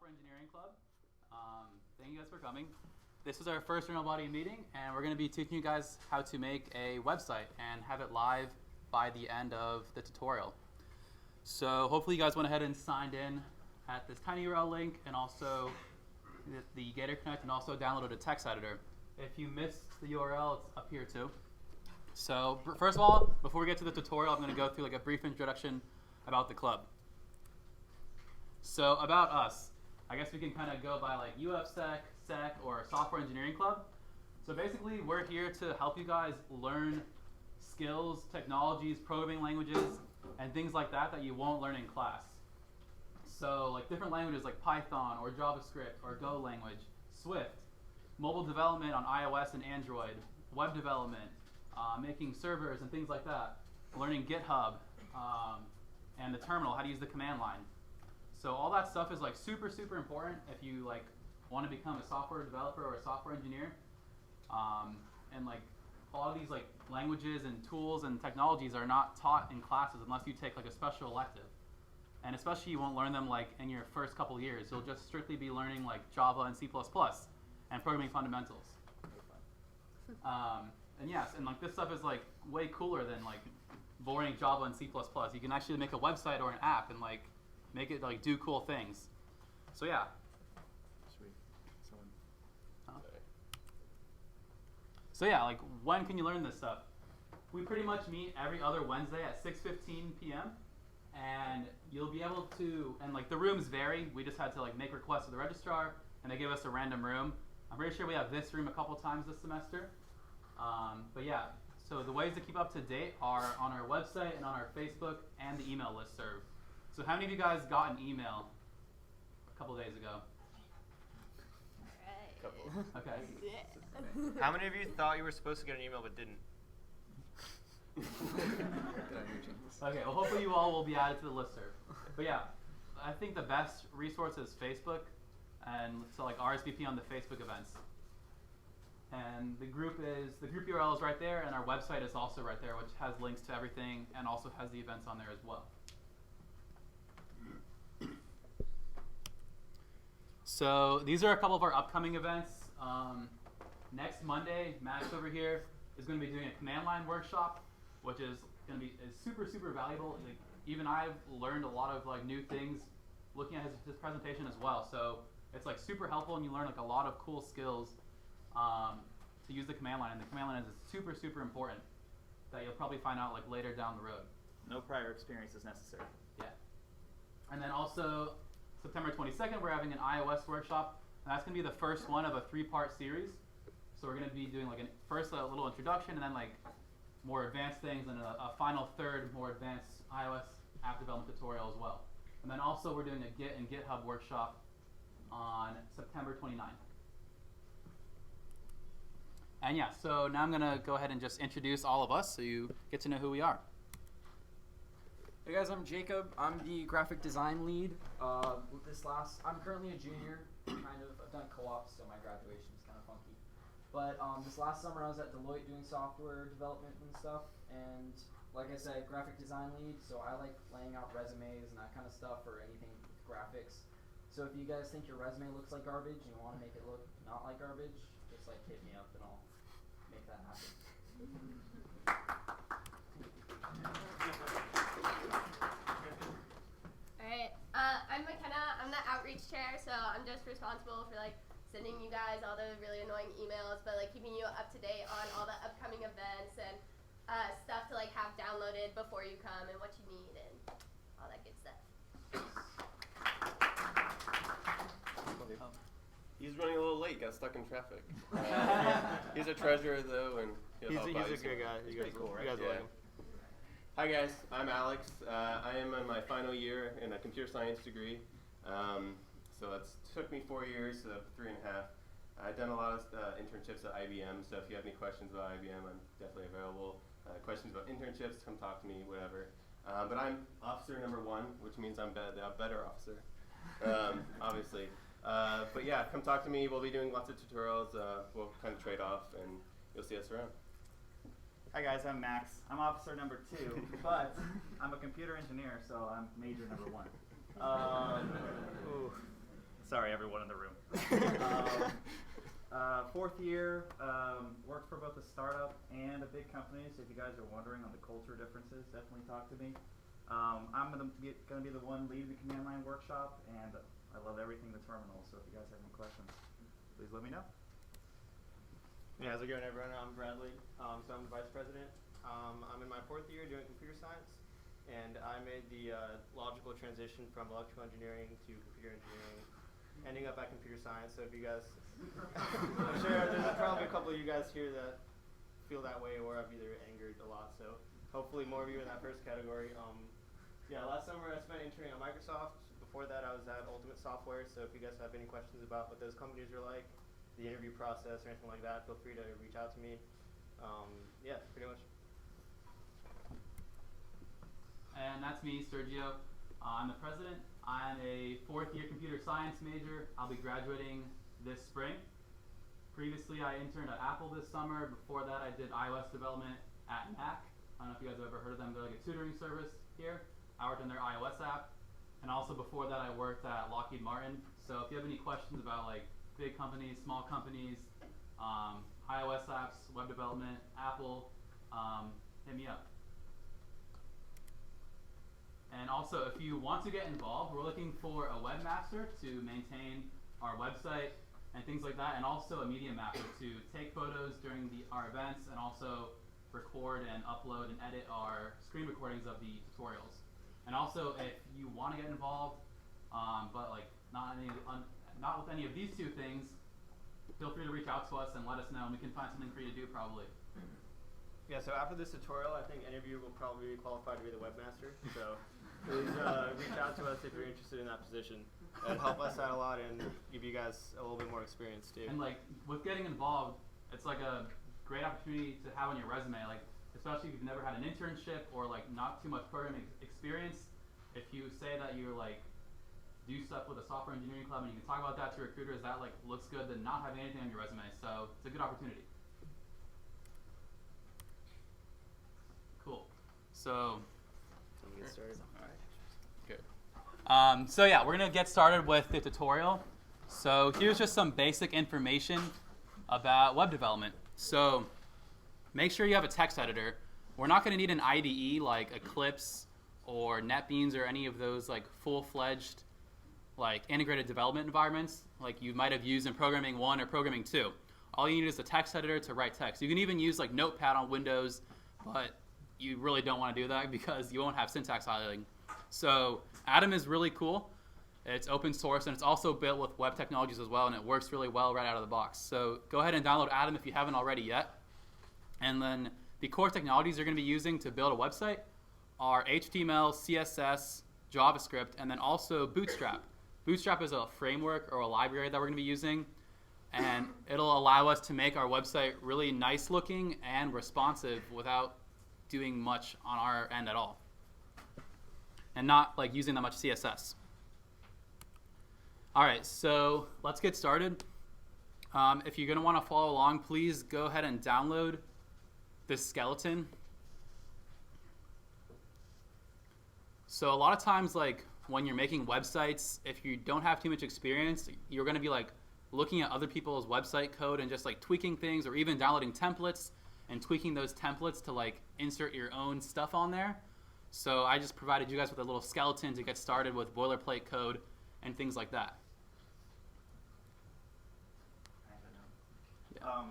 Software Engineering Club. Thank you guys for coming. This is our first real body meeting, and we're going to be teaching you guys how to make a website and have it live by the end of the tutorial. So hopefully you guys went ahead and signed in at this tiny URL link, and also the Gator Connect, and also downloaded a text editor. If you missed the URL, it's up here too. So first of all, before we get to the tutorial, I'm going to go through like a brief introduction about the club. So about us, I guess we can kind of go by like UFSec, Sec, or Software Engineering Club. So basically, we're here to help you guys learn skills, technologies, programming languages, and things like that that you won't learn in class. So like different languages like Python or JavaScript or Go language, Swift, mobile development on iOS and Android, web development, making servers and things like that, learning GitHub, and the terminal, how to use the command line. So all that stuff is like super, super important if you like want to become a software developer or a software engineer. And like all of these like languages and tools and technologies are not taught in classes unless you take like a special elective. And especially you won't learn them like in your first couple years. You'll just strictly be learning like Java and C++ and programming fundamentals. And yes, and like this stuff is like way cooler than like boring Java and C++. You can actually make a website or an app and like make it like do cool things. So yeah. Sweet. So yeah, like when can you learn this stuff? We pretty much meet every other Wednesday at 6:15 p.m. and you'll be able to, and like the rooms vary. We just had to like make requests to the registrar and they give us a random room. I'm pretty sure we have this room a couple times this semester. But yeah, so the ways to keep up to date are on our website and on our Facebook and the email listserv. So how many of you guys got an email a couple days ago? Alright. Couple. Okay. Yeah. How many of you thought you were supposed to get an email but didn't? Okay, well hopefully you all will be added to the listserv. But yeah, I think the best resource is Facebook, and so like RSVP on the Facebook events. And the group URL is right there, and our website is also right there, which has links to everything and also has the events on there as well. So these are a couple of our upcoming events. Next Monday, Max over here is going to be doing a command line workshop, which is going to be super, super valuable. Like, even I've learned a lot of like new things looking at his presentation as well. So it's like super helpful, and you learn like a lot of cool skills to use the command line. And the command line is super, super important that you'll probably find out like later down the road. No prior experience is necessary. Yeah. And then also September 22nd, we're having an iOS workshop. And that's going to be the first one of a 3-part series. So we're going to be doing like first a little introduction, and then like more advanced things, and a final third more advanced iOS app development tutorial as well. And then also we're doing a Git and GitHub workshop on September 29th. And yeah, so now I'm going to go ahead and just introduce all of us so you get to know who we are. Hey guys, I'm Jacob. I'm the graphic design lead. I'm currently a junior, I've done co-op, so my graduation is kind of funky. But this last summer I was at Deloitte doing software development and stuff, and like I said, graphic design lead, so I like laying out resumes and that kind of stuff, or anything with graphics. So if you guys think your resume looks like garbage and you want to make it look not like garbage, just like hit me up and I'll make that happen. Alright, I'm McKenna. I'm the outreach chair, so I'm just responsible for like sending you guys all the really annoying emails, but like keeping you up to date on all the upcoming events and stuff to like have downloaded before you come and what you need and all that good stuff. He's running a little late, got stuck in traffic. He's a treasurer though, and he's a good guy. You guys cool, right? You guys like him. Hi guys, I'm Alex. I am in my final year in a computer science degree. So it's took me 4 years, 3.5. I've done a lot of internships at IBM, so if you have any questions about IBM, I'm definitely available. Questions about internships, come talk to me, whatever. But I'm officer number 1, which means I'm a better officer, obviously. But yeah, come talk to me. We'll be doing lots of tutorials. We'll kind of trade off, and you'll see us around. Hi guys, I'm Max. I'm officer number 2, but I'm a computer engineer, so I'm major number 1. Sorry, everyone in the room. Fourth year, worked for both a startup and a big company, so if you guys are wondering on the culture differences, definitely talk to me. I'm going to be the one leading the command line workshop, and I love everything the terminal, so if you guys have any questions, please let me know. Yeah, how's it going, everyone? I'm Bradley, so I'm the vice president. I'm in my fourth year doing computer science, and I made the logical transition from electrical engineering to computer engineering, ending up at computer science. So if you guys, I'm sure there's probably a couple of you guys here that feel that way, or I've either angered a lot. So hopefully more of you in that first category. Yeah, last summer I spent interning at Microsoft. Before that I was at Ultimate Software. So if you guys have any questions about what those companies are like, the interview process or anything like that, feel free to reach out to me. Yeah, pretty much. And that's me, Sergio. I'm the president. I'm a fourth year computer science major. I'll be graduating this spring. Previously, I interned at Apple this summer. Before that, I did iOS development at Mac. I don't know if you guys have ever heard of them. They're like a tutoring service here. I worked on their iOS app. And also before that, I worked at Lockheed Martin. So if you have any questions about like big companies, small companies, iOS apps, web development, Apple, hit me up. And also, if you want to get involved, we're looking for a webmaster to maintain our website and things like that, and also a media master to take photos during our events and also record and upload and edit our screen recordings of the tutorials. And also, if you want to get involved, but like not with any of these two things, feel free to reach out to us and let us know, and we can find something for you to do probably. Yeah, so after this tutorial, I think any of you will probably be qualified to be the webmaster. So please reach out to us if you're interested in that position. It'll help us out a lot and give you guys a little bit more experience too. And like with getting involved, it's like a great opportunity to have on your resume, like especially if you've never had an internship or like not too much programming experience. If you say that you're like do stuff with a software engineering club and you can talk about that to recruiters, that like looks good than not having anything on your resume. So it's a good opportunity. Cool. So Get started. good. So yeah, we're gonna get started with the tutorial. So here's just some basic information about web development. So make sure you have a text editor. We're not gonna need an IDE like Eclipse or NetBeans or any of those like full-fledged like integrated development environments like you might have used in Programming 1 or Programming 2. All you need is a text editor to write text. You can even use like Notepad on Windows, but you really don't want to do that because you won't have syntax highlighting. So Atom is really cool. It's open source and it's also built with web technologies as well, and it works really well right out of the box. So go ahead and download Atom if you haven't already yet. And then the core technologies you're going to be using to build a website are HTML, CSS, JavaScript, and then also Bootstrap. Bootstrap is a framework or a library that we're going to be using, and it'll allow us to make our website really nice looking and responsive without doing much on our end at all, and not like using that much CSS. All right, so let's get started. If you're going to want to follow along, please go ahead and download this skeleton. So a lot of times, like when you're making websites, if you don't have too much experience, you're going to be like looking at other people's website code and just like tweaking things, or even downloading templates and tweaking those templates to like insert your own stuff on there. So I just provided you guys with a little skeleton to get started with boilerplate code and things like that. Yeah.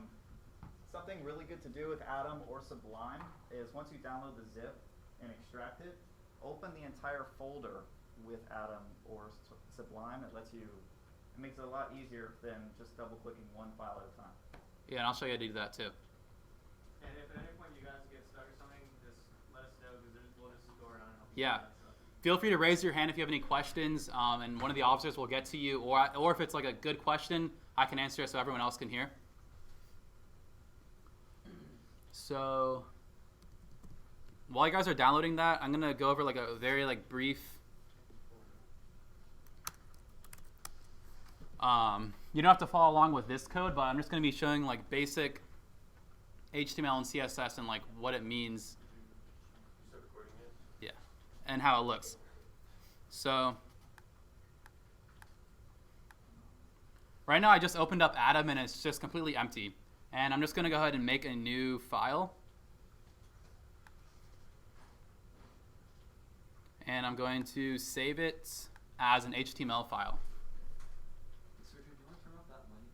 Something really good to do with Atom or Sublime is once you download the zip and extract it, open the entire folder with Atom or Sublime. It makes it a lot easier than just double clicking one file at a time. Yeah, and I'll show you how to do that too. And if at any point you guys get stuck or something, just let us know because we'll just go around and help you. Yeah. Feel free to raise your hand if you have any questions, and one of the officers will get to you, or if it's like a good question, I can answer it so everyone else can hear. So while you guys are downloading that, I'm gonna go over like a very like brief. You don't have to follow along with this code, but I'm just gonna be showing like basic HTML and CSS and like what it means. Start recording it? Yeah, and how it looks. So right now I just opened up Atom and it's just completely empty. And I'm just going to go ahead and make a new file. And I'm going to save it as an HTML file. Sergio, do you want to turn off that light?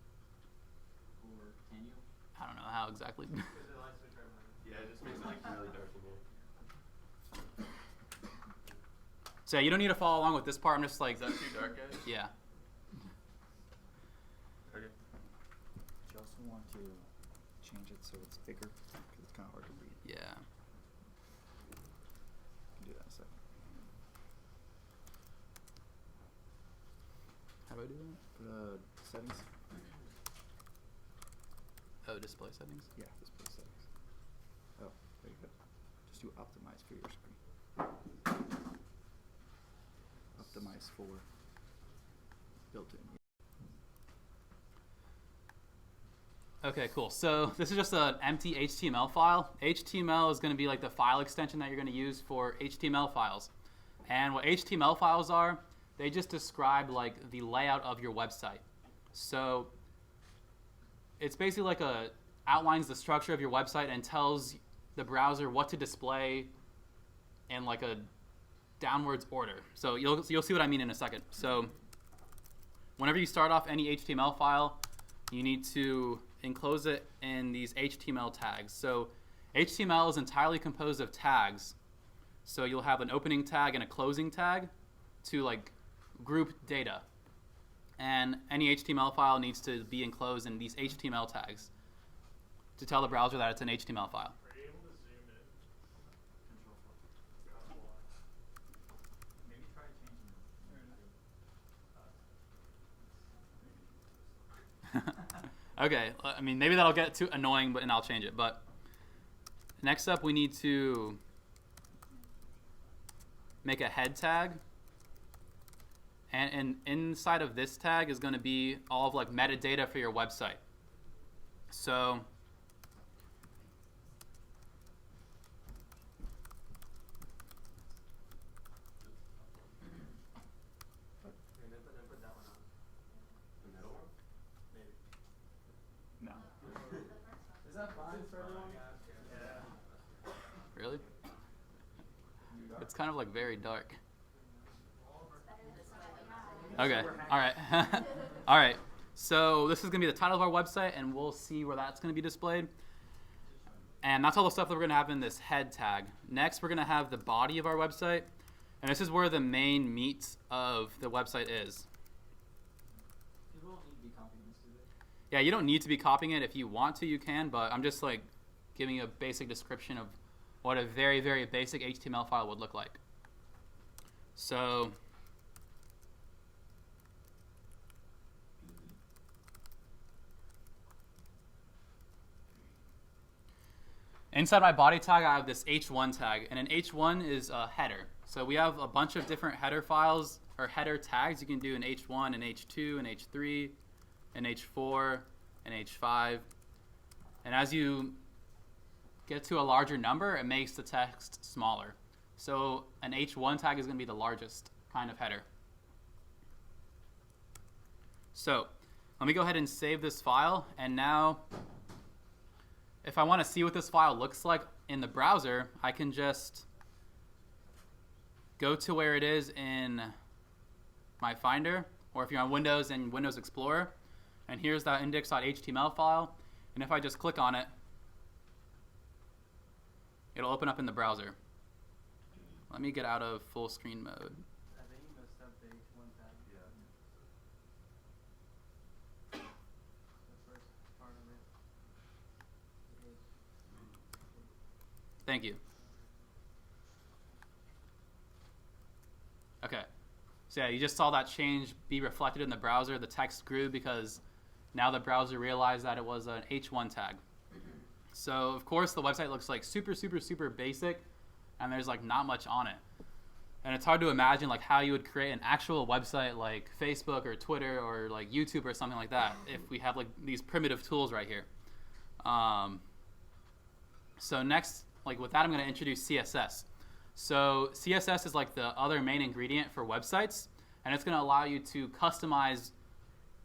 Or can you? I don't know how exactly. Yeah, it just makes it like really dark in here. So you don't need to follow along with this part. I'm just like, Is that too dark, guys? yeah. Okay. You also want to change it so it's bigger, because it's kind of hard to read. Yeah. You can do that in a second. How do I do that? Settings. Oh, display settings. Yeah, display settings. Oh, there you go. Just do optimize for your screen. Optimize for built-in. Okay, cool. So this is just an empty HTML file. HTML is going to be like the file extension that you're going to use for HTML files. And what HTML files are, they just describe like the layout of your website. So it's basically like outlines the structure of your website and tells the browser what to display in like a downwards order. So you'll see what I mean in a second. So whenever you start off any HTML file, you need to enclose it in these HTML tags. So HTML is entirely composed of tags. So you'll have an opening tag and a closing tag to like group data. And any HTML file needs to be enclosed in these HTML tags to tell the browser that it's an HTML file. Are you able to zoom in? Maybe try changing Okay, I mean, maybe that'll get too annoying, and I'll change it. But next up, we need to make a head tag. And inside of this tag is going to be all of like metadata for your website. So No. Is that fine for everyone? really, it's kind of like very dark. Okay, all right. All right, so this is going to be the title of our website, and we'll see where that's going to be displayed. And that's all the stuff that we're going to have in this head tag. Next, we're going to have the body of our website, and this is where the main meat of the website is. People don't need to be copying this, do they? Yeah, you don't need to be copying it. If you want to, you can, but I'm just like giving you a basic description of what a very, very basic HTML file would look like. So inside my body tag, I have this h1 tag, and an h1 is a header. So we have a bunch of different header files or header tags. You can do an h1, an h2, an h3, an h4, an h5. And as you get to a larger number, it makes the text smaller. So an h1 tag is going to be the largest kind of header. So let me go ahead and save this file, and now if I want to see what this file looks like in the browser, I can just go to where it is in my Finder, or if you're on Windows and Windows Explorer, and here's that index.html file, and if I just click on it, it'll open up in the browser. Let me get out of full screen mode. I think you messed up the H1 tag. Yeah. The first part of it. Thank you. Okay, so yeah, you just saw that change be reflected in the browser. The text grew because now the browser realized that it was an h1 tag. So of course the website looks like super, super, super basic, and there's like not much on it. And it's hard to imagine like how you would create an actual website like Facebook or Twitter or like YouTube or something like that if we have like these primitive tools right here. So next, like with that, I'm going to introduce CSS. So CSS is like the other main ingredient for websites, and it's going to allow you to customize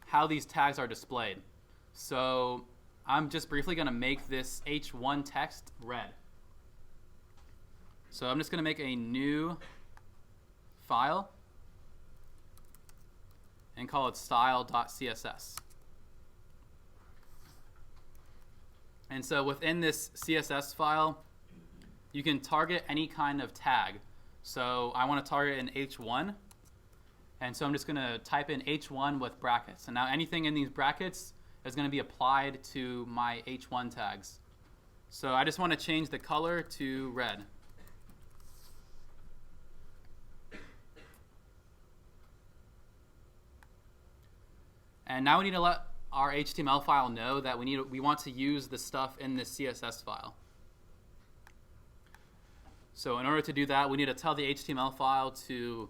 how these tags are displayed. So I'm just briefly going to make this h1 text red. So I'm just going to make a new file and call it style.css. And so within this CSS file, you can target any kind of tag. So I want to target an h1. And so I'm just going to type in h1 with brackets. And now anything in these brackets is going to be applied to my h1 tags. So I just want to change the color to red. And now we need to let our HTML file know that we want to use the stuff in this CSS file. So in order to do that, we need to tell the HTML file to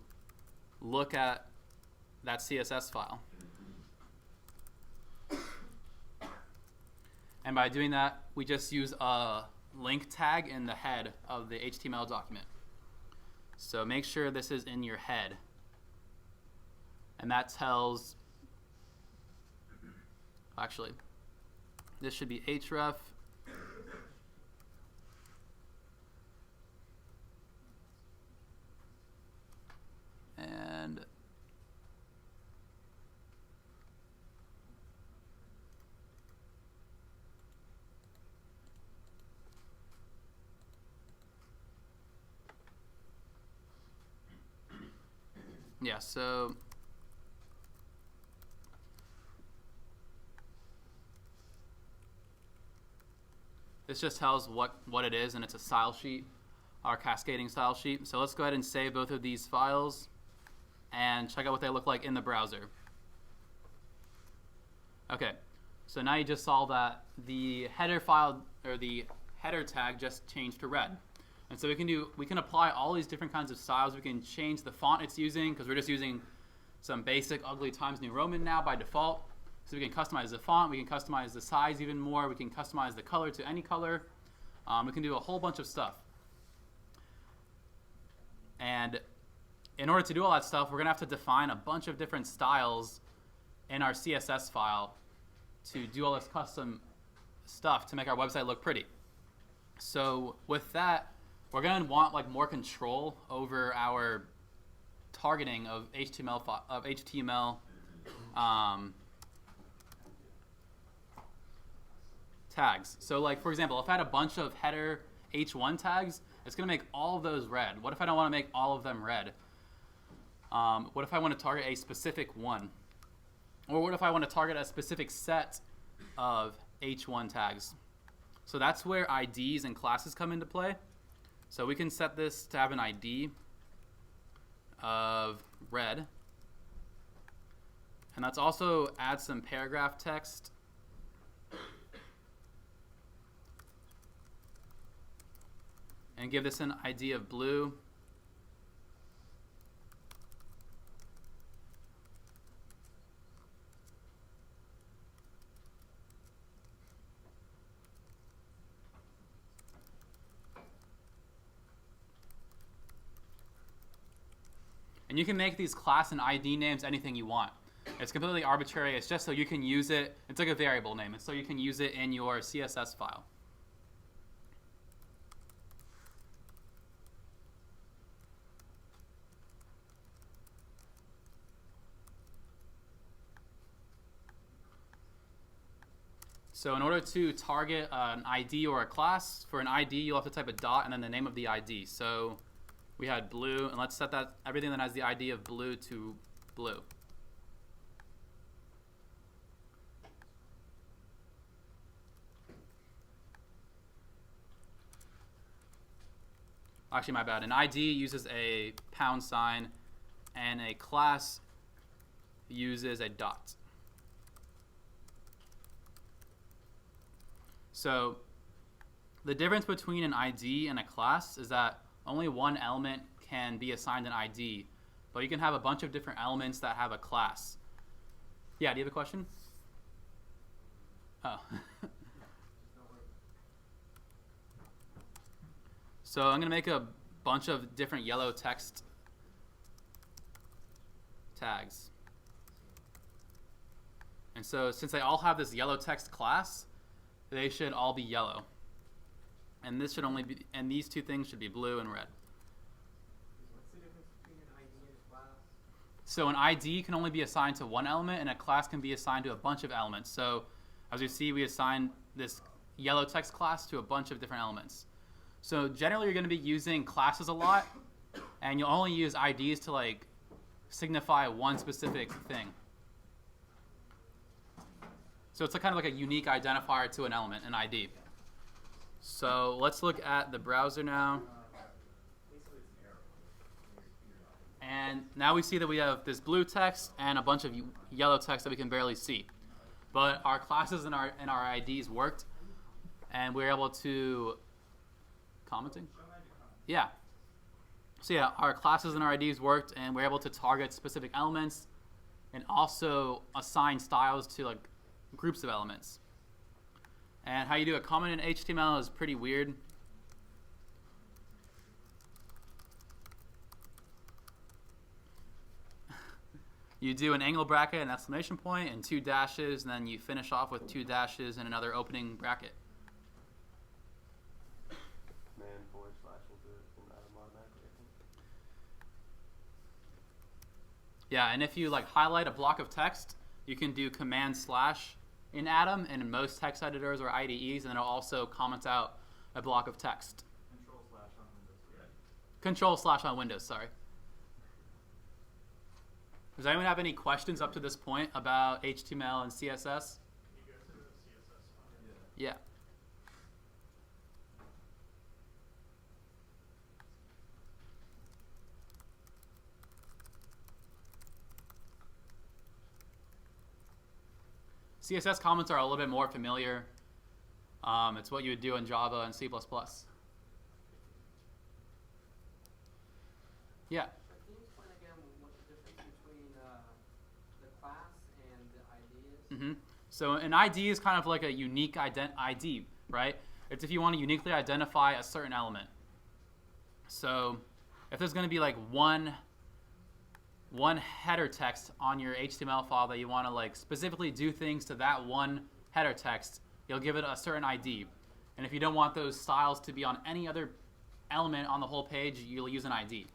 look at that CSS file. And by doing that, we just use a link tag in the head of the HTML document. So make sure this is in your head. And that tells, actually, this should be href. And yeah, so this just tells what it is, and it's a style sheet, our cascading style sheet. So let's go ahead and save both of these files and check out what they look like in the browser. Okay, so now you just saw that the header file, or the header tag, just changed to red. And so we can apply all these different kinds of styles. We can change the font it's using, because we're just using some basic ugly Times New Roman now by default. So we can customize the font, we can customize the size even more, we can customize the color to any color. We can do a whole bunch of stuff. And in order to do all that stuff, we're going to have to define a bunch of different styles in our CSS file to do all this custom stuff to make our website look pretty. So with that, we're going to want like more control over our targeting of HTML tags. So like, for example, if I had a bunch of header h1 tags, it's going to make all of those red. What if I don't want to make all of them red? What if I want to target a specific one? Or what if I want to target a specific set of h1 tags? So that's where IDs and classes come into play. So we can set this to have an ID of red. And let's also add some paragraph text. And give this an ID of blue. And you can make these class and ID names anything you want. It's completely arbitrary. It's just so you can use it. It's like a variable name. It's so you can use it in your CSS file. So in order to target an ID or a class, for an ID you'll have to type a dot and then the name of the ID. So we had blue, and let's set that everything that has the ID of blue to blue. Actually, my bad. An ID uses a £, and a class uses a dot. So the difference between an ID and a class is that only one element can be assigned an ID, but you can have a bunch of different elements that have a class. Yeah, do you have a question? Oh. So I'm going to make a bunch of different yellow text tags. And so since they all have this yellow text class, they should all be yellow. And this should only be, and these two things should be blue and red. What's the difference between an ID and a class? So an ID can only be assigned to one element, and a class can be assigned to a bunch of elements. So as you see, we assign this yellow text class to a bunch of different elements. So generally, you're going to be using classes a lot, and you'll only use IDs to like signify one specific thing. So it's kind of like a unique identifier to an element, an ID. So let's look at the browser now. And now we see that we have this blue text and a bunch of yellow text that we can barely see. But our classes and our IDs worked, and we were able to commenting? Yeah. So yeah, our classes and our IDs worked, and we're able to target specific elements and also assign styles to like groups of elements. And how you do a comment in HTML is pretty weird. You do an angle bracket, an exclamation point, and 2 dashes, and then you finish off with 2 dashes and another opening bracket. Man / will do it and add them automatically, I think. Yeah, and if you like highlight a block of text, you can do Command/ in Atom and in most text editors or IDEs, and it'll also comment out a block of text. Control/ on Windows, sorry. Does anyone have any questions up to this point about HTML and CSS? Yeah. CSS comments are a little bit more familiar. It's what you would do in Java and C++. Yeah. Can you explain again what the difference between the class and the ID is? Mm-hmm. So an ID is kind of like a unique ID, right? It's if you want to uniquely identify a certain element. So if there's going to be like one header text on your HTML file that you want to like specifically do things to that one header text, you'll give it a certain ID. And if you don't want those styles to be on any other element on the whole page, you'll use an ID.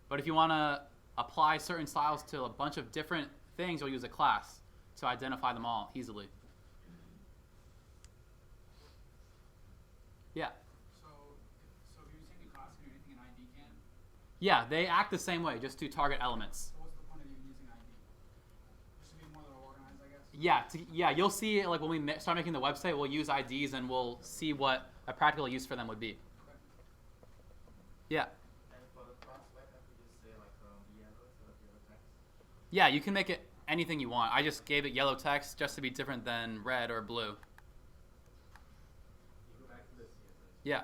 But if you want to apply certain styles to a bunch of different things, you'll use a class to identify them all easily. Yeah? So if you're using a class, can you do anything an ID can? Yeah, they act the same way, just to target elements. So what's the point of even using ID? Just to be more organized, I guess? Yeah, you'll see like when we start making the website, we'll use IDs and we'll see what a practical use for them would be. Okay. Yeah. And for the class, why can't we just say like yellow instead of yellow text? Yeah, you can make it anything you want. I just gave it yellow text just to be different than red or blue. You go back to the CSS. Yeah.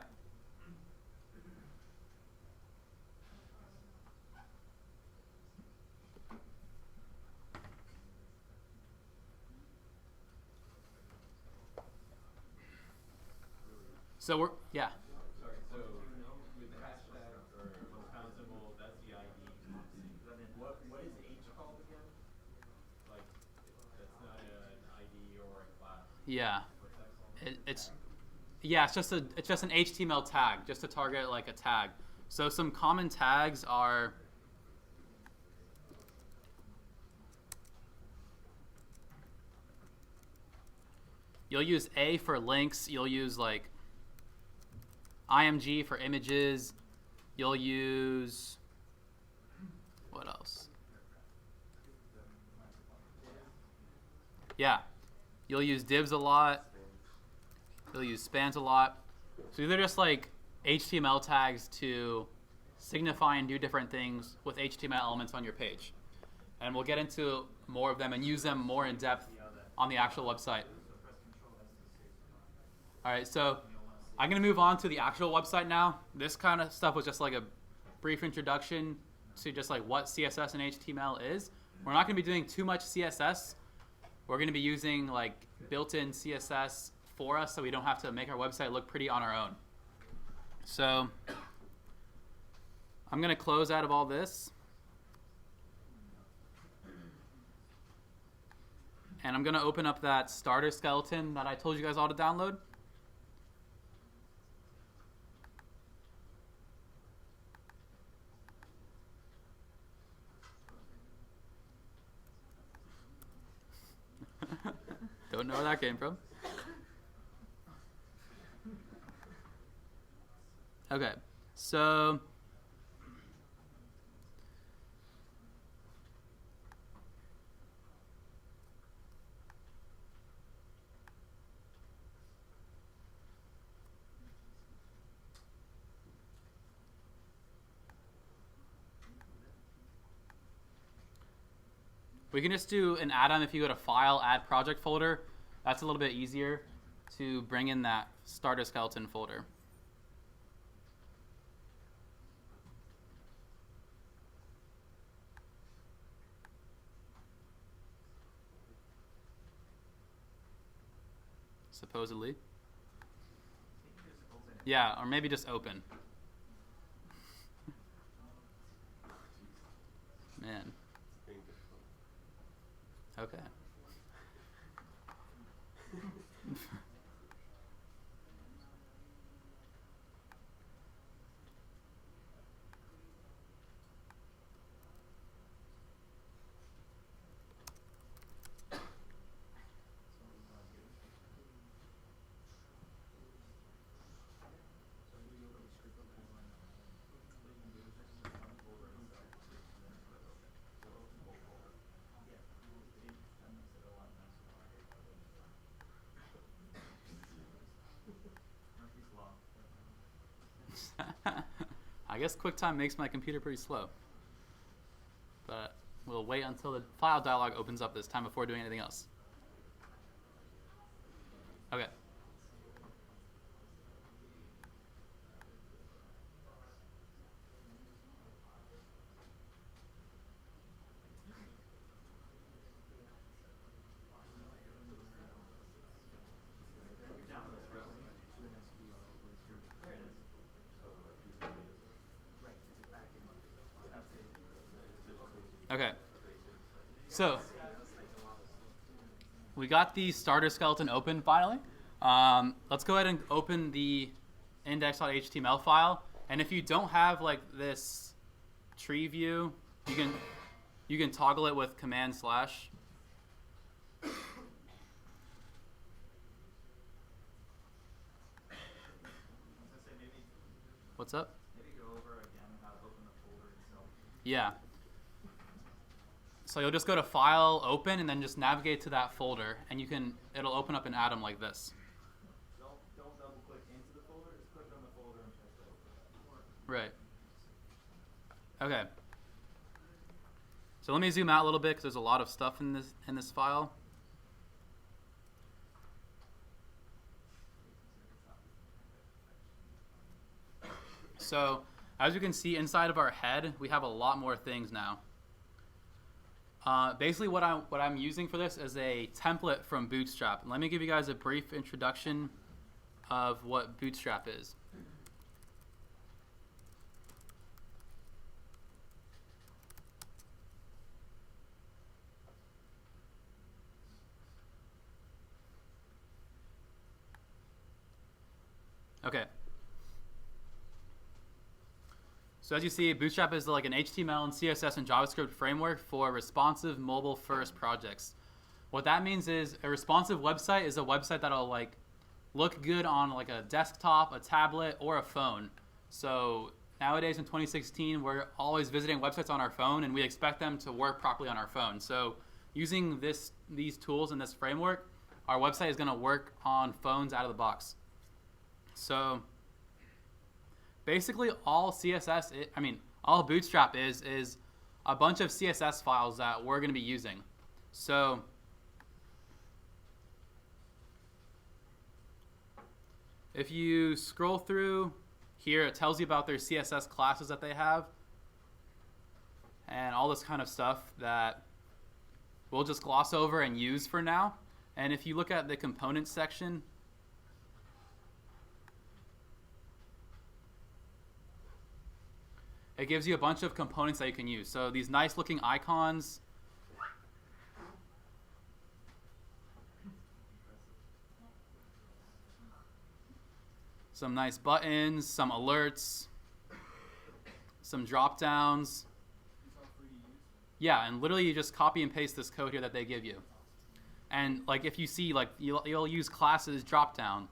So we're, yeah. Sorry, so with the hashtag or pound symbol, that's the ID. What is H called again? Like, that's not an ID or a class. Yeah. What's that called? It's just an HTML tag, just to target like a tag. So some common tags are you'll use A for links, you'll use like IMG for images, you'll use what else? Yeah. You'll use divs a lot. You'll use spans a lot. So they're just like HTML tags to signify and do different things with HTML elements on your page. And we'll get into more of them and use them more in depth on the actual website. All right, so I'm going to move on to the actual website now. This kind of stuff was just like a brief introduction to just like what CSS and HTML is. We're not going to be doing too much CSS. We're going to be using like built-in CSS for us so we don't have to make our website look pretty on our own. So I'm going to close out of all this. And I'm going to open up that starter skeleton that I told you guys all to download. Don't know where that came from. Okay, so we can just do an add-on if you go to File, Add Project folder. That's a little bit easier to bring in that starter skeleton folder. Supposedly. Yeah, or maybe just open. Man. Okay. I guess QuickTime makes my computer pretty slow. But we'll wait until the file dialog opens up this time before doing anything else. Okay. Okay, so we got the starter skeleton open finally. Let's go ahead and open the index.html file. And if you don't have like this tree view, you can toggle it with command/. What's up? Maybe go over again how to open the folder itself. Yeah. So you'll just go to File, Open, and then just navigate to that folder, and it'll open up an atom like this. Don't double click into the folder, just click on the folder and press open. Right. Okay. So let me zoom out a little bit because there's a lot of stuff in this file. So as you can see inside of our head, we have a lot more things now. Basically what I'm using for this is a template from Bootstrap. Let me give you guys a brief introduction of what Bootstrap is. Okay. So as you see, Bootstrap is like an HTML and CSS and JavaScript framework for responsive mobile-first projects. What that means is a responsive website is a website that'll like look good on like a desktop, a tablet, or a phone. So nowadays in 2016, we're always visiting websites on our phone, and we expect them to work properly on our phone. So using these tools and this framework, our website is going to work on phones out of the box. So basically all Bootstrap is a bunch of CSS files that we're going to be using. So if you scroll through here, it tells you about their CSS classes that they have and all this kind of stuff that we'll just gloss over and use for now. And if you look at the components section, it gives you a bunch of components that you can use. So these nice looking icons, some nice buttons, some alerts, some drop downs. Yeah, and literally you just copy and paste this code here that they give you. And like if you see, like you'll use classes drop down,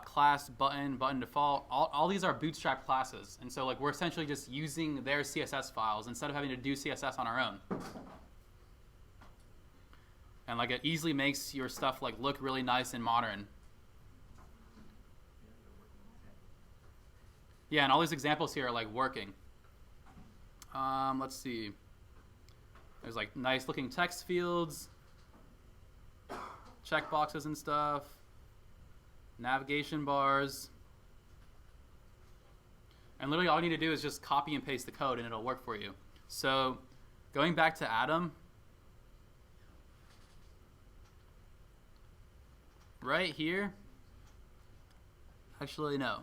class button, button default. All these are Bootstrap classes, and so like we're essentially just using their CSS files instead of having to do CSS on our own. And like it easily makes your stuff like look really nice and modern. Yeah, and all these examples here are like working. Let's see. There's like nice looking text fields, checkboxes and stuff, navigation bars. And literally all you need to do is just copy and paste the code and it'll work for you. So going back to Atom, right here, actually no,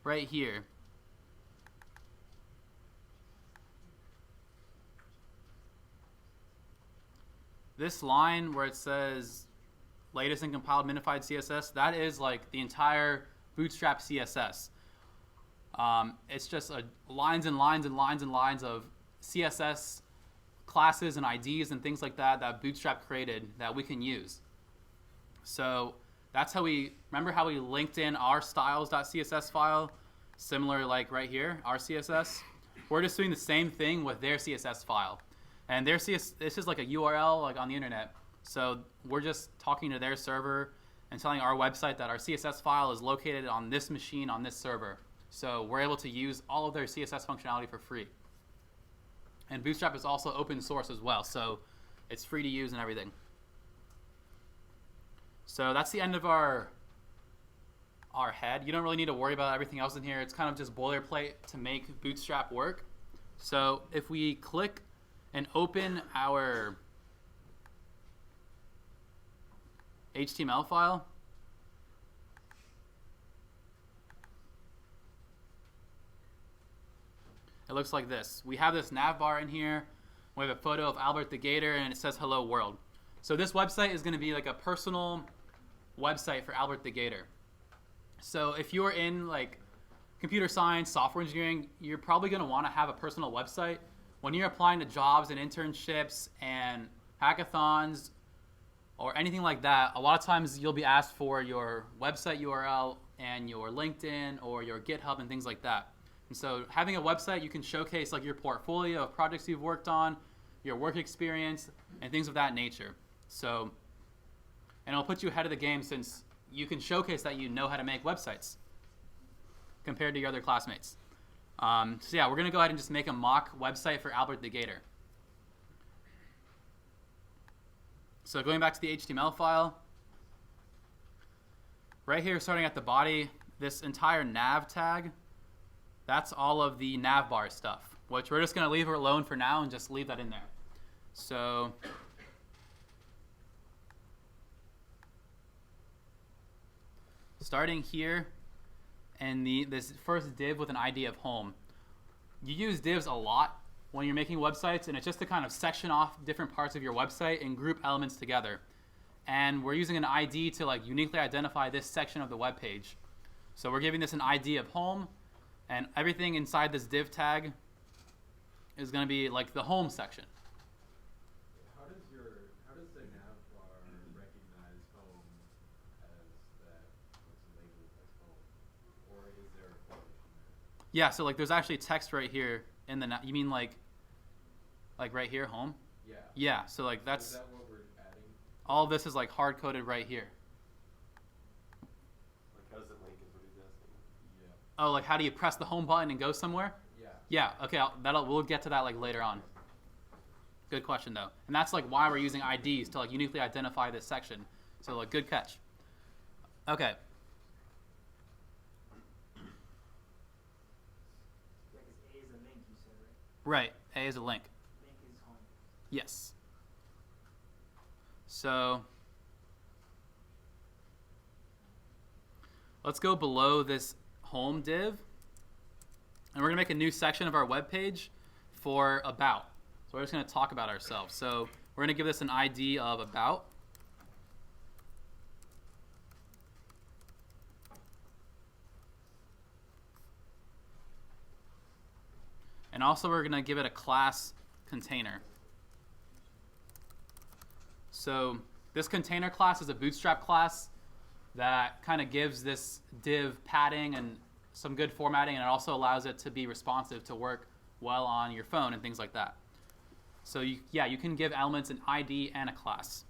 right here. This line where it says latest and compiled minified CSS, that is like the entire Bootstrap CSS. It's just lines and lines and lines and lines of CSS classes and IDs and things like that that Bootstrap created that we can use. So that's how remember how we linked in our styles.css file, similar like right here, our CSS? We're just doing the same thing with their CSS file. And their this is like a URL like on the internet. So we're just talking to their server and telling our website that our CSS file is located on this machine on this server. So we're able to use all of their CSS functionality for free. And Bootstrap is also open source as well, so it's free to use and everything. So that's the end of our head. You don't really need to worry about everything else in here. It's kind of just boilerplate to make Bootstrap work. So if we click and open our HTML file, it looks like this. We have this nav bar in here. We have a photo of Albert the Gator, and it says hello world. So this website is going to be like a personal website for Albert the Gator. So if you're in like computer science, software engineering, you're probably going to want to have a personal website. When you're applying to jobs and internships and hackathons or anything like that, a lot of times you'll be asked for your website URL and your LinkedIn or your GitHub and things like that. And so having a website, you can showcase like your portfolio of projects you've worked on, your work experience, and things of that nature. So, and it'll put you ahead of the game since you can showcase that you know how to make websites compared to your other classmates. So yeah, we're going to go ahead and just make a mock website for Albert the Gator. So going back to the HTML file, right here starting at the body, this entire nav tag, that's all of the navbar stuff, which we're just going to leave it alone for now and just leave that in there. So starting here and this first div with an ID of home. You use divs a lot when you're making websites, and it's just to kind of section off different parts of your website and group elements together. And we're using an ID to like uniquely identify this section of the web page. So we're giving this an ID of home, and everything inside this div tag is going to be like the home section. How does the nav bar recognize home as that what's labeled as home, or is there a correlation there? Yeah, so like there's actually text right here in the you mean like right here, home? Yeah. Yeah, so like that's Is that what we're adding? all of this is like hard coded right here. Like, how does it link is what he's asking. Yeah. Oh, like how do you press the home button and go somewhere? Yeah. Yeah, okay, we'll get to that like later on. Good question though. And that's like why we're using IDs to like uniquely identify this section. So like good catch. Okay. Yeah, because A is a link, you said, right? Right, A is a link. Link is home. Yes. So let's go below this home div, and we're going to make a new section of our web page for about. So we're just going to talk about ourselves. So we're going to give this an ID of about. And also we're going to give it a class container. So this container class is a Bootstrap class that kind of gives this div padding and some good formatting, and it also allows it to be responsive to work well on your phone and things like that. So you can give elements an ID and a class.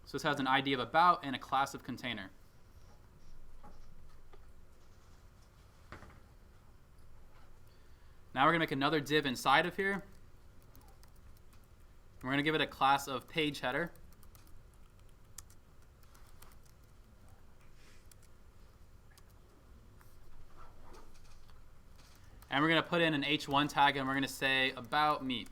So this has an ID of about and a class of container. Now we're going to make another div inside of here. We're going to give it a class of page header. And we're going to put in an h1 tag, and we're going to say about me.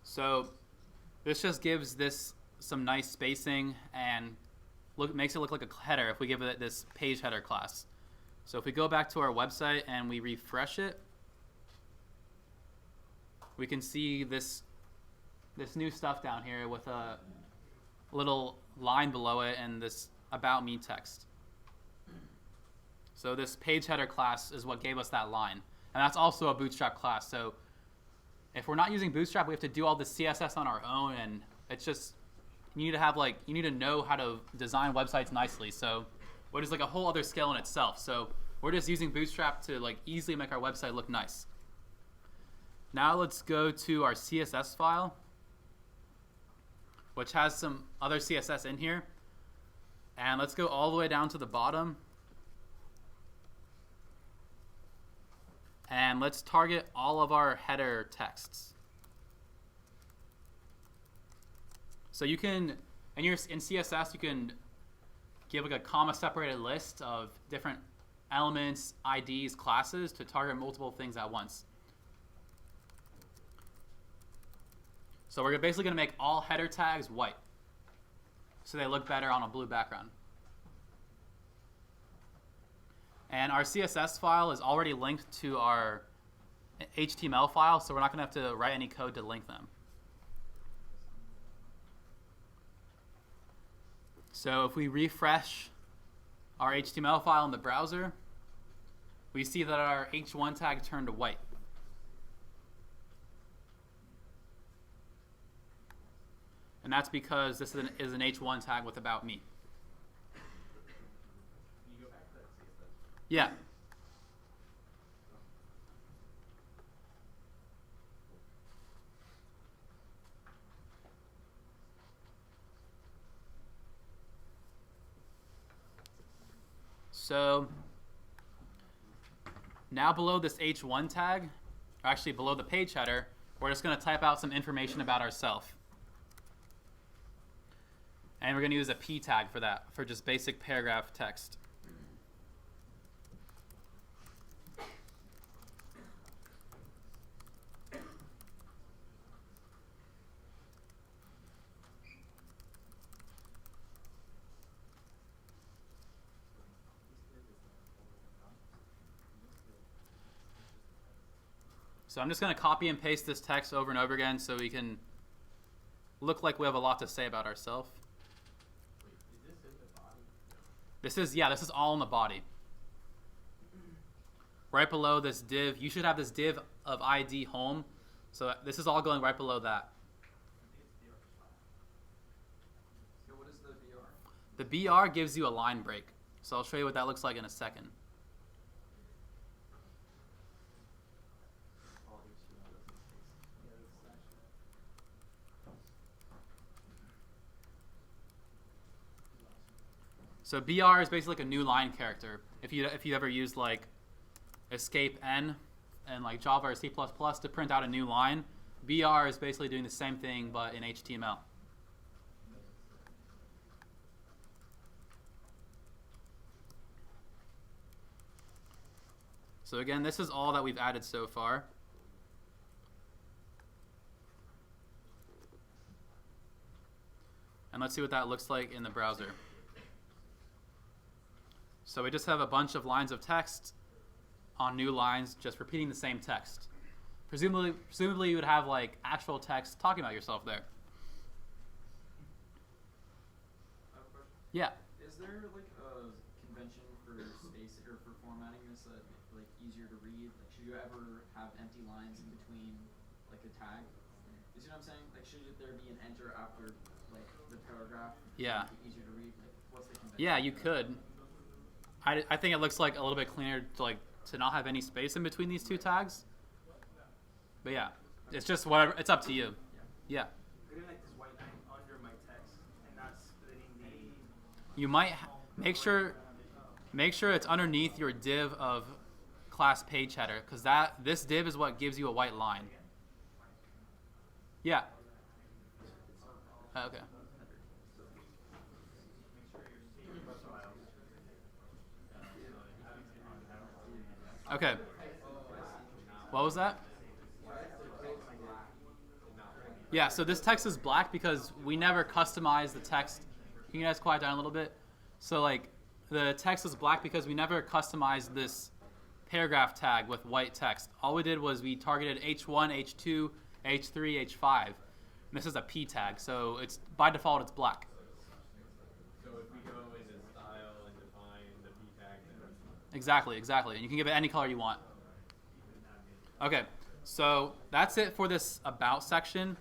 So this just gives this some nice spacing and makes it look like a header if we give it this page header class. So if we go back to our website and we refresh it, we can see this new stuff down here with a little line below it and this about me text. So this page header class is what gave us that line. And that's also a Bootstrap class. So if we're not using Bootstrap, we have to do all the CSS on our own, and it's just, you need to know how to design websites nicely. So which is like a whole other skill in itself. So we're just using Bootstrap to like easily make our website look nice. Now let's go to our CSS file, which has some other CSS in here. And let's go all the way down to the bottom. And let's target all of our header texts. So you can, in CSS, you can give like a comma separated list of different elements, IDs, classes to target multiple things at once. So we're basically going to make all header tags white so they look better on a blue background. And our CSS file is already linked to our HTML file, so we're not going to have to write any code to link them. So if we refresh our HTML file in the browser, we see that our h1 tag turned to white. And that's because this is an h1 tag with about me. Yeah. So now below this h1 tag, or actually below the page header, we're just going to type out some information about ourselves. And we're going to use a p tag for that, for just basic paragraph text. So I'm just going to copy and paste this text over and over again so we can look like we have a lot to say about ourselves. Is this in the body? This is all in the body. Right below this div, you should have this div of ID home. So this is all going right below that. So what is the BR? The BR gives you a line break. So I'll show you what that looks like in a second. So BR is basically like a new line character. If you ever used like escape N and like Java or C++ to print out a new line, BR is basically doing the same thing but in HTML. So again, this is all that we've added so far. And let's see what that looks like in the browser. So we just have a bunch of lines of text on new lines, just repeating the same text. Presumably you would have like actual text talking about yourself there. Yeah. Is there like a convention for space or for formatting this like easier to read? Like, should you ever have empty lines in between like a tag? You see what I'm saying? Like, should there be an enter after like the paragraph? Yeah. To make it easier to read. Like, what's the convention? Yeah, you could. I think it looks like a little bit cleaner to not have any space in between these two tags. But yeah, it's just whatever. It's up to you. Yeah. Putting like this white line under my text and not splitting the. You might make sure it's underneath your div of class page header, because this div is what gives you a white line. Yeah. Okay. Okay. What was that? Yeah, so this text is black because we never customize the text. Can you guys quiet down a little bit? So like the text is black because we never customized this paragraph tag with white text. All we did was we targeted H1, H2, H3, H5. And this is a P tag, so it's by default it's black. So if we go into style and define the P tag, then Exactly. And you can give it any color you want. Okay, so that's it for this about section.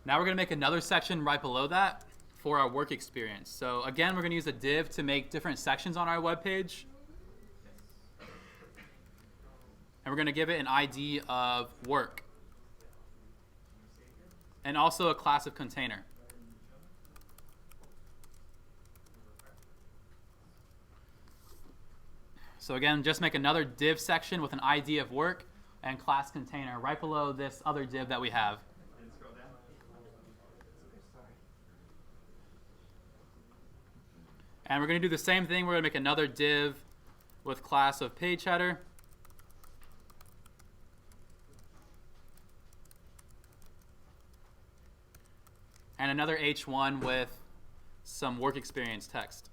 Now we're going to make another section right below that for our work experience. So again, we're going to use a div to make different sections on our web page. And we're going to give it an ID of work. And also a class of container. So again, just make another div section with an ID of work and class container right below this other div that we have. And we're going to do the same thing. We're going to make another div with class of page header. And another H1 with some work experience text.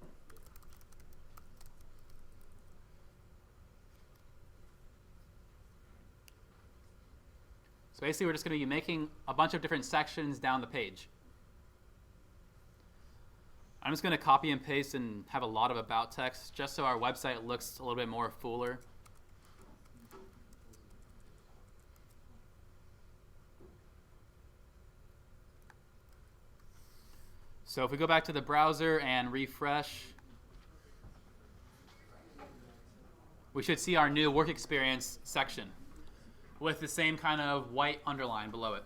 So basically, we're just going to be making a bunch of different sections down the page. I'm just going to copy and paste and have a lot of about text just so our website looks a little bit more fuller. So if we go back to the browser and refresh, we should see our new work experience section with the same kind of white underline below it.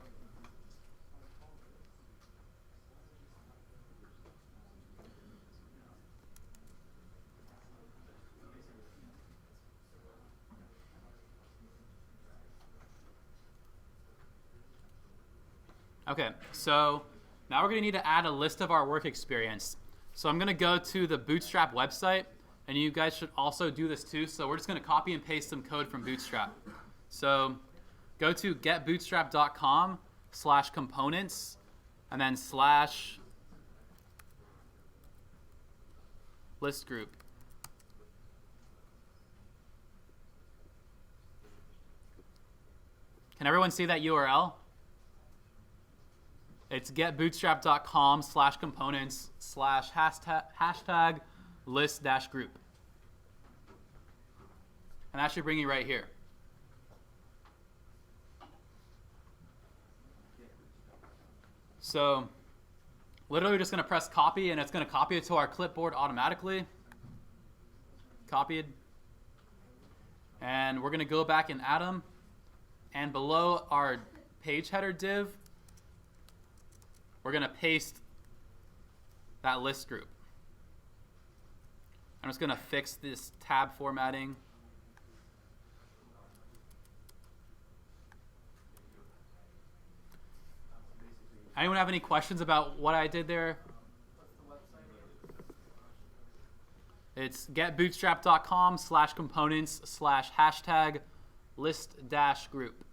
Okay, so now we're going to need to add a list of our work experience. So I'm going to go to the Bootstrap website, and you guys should also do this too. So we're just going to copy and paste some code from Bootstrap. So go to getbootstrap.com/components and then /list group. Can everyone see that URL? It's getbootstrap.com/components/hashtag list-group. And that should bring you right here. So literally we're just going to press copy, and it's going to copy it to our clipboard automatically. Copied. And we're going to go back and add them. And below our page header div, we're going to paste that list group. I'm just going to fix this tab formatting. Anyone have any questions about what I did there? It's getbootstrap.com/components/hashtag list-group.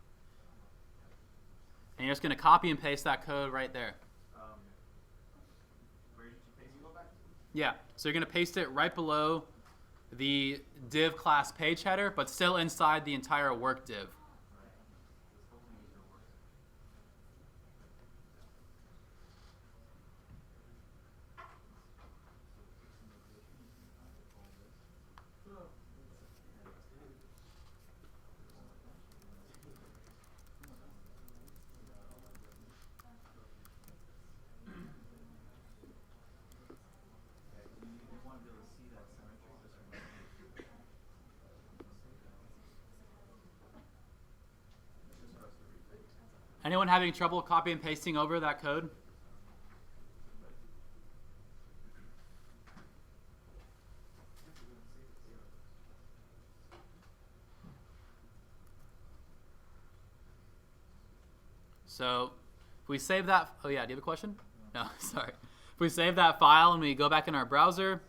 And you're just going to copy and paste that code right there. Where did you paste it? Go back. Yeah, so you're going to paste it right below the div class page header, but still inside the entire work div. Anyone having trouble copy and pasting over that code? So if we save that, oh yeah, do you have a question? No, sorry. If we save that file and we go back in our browser,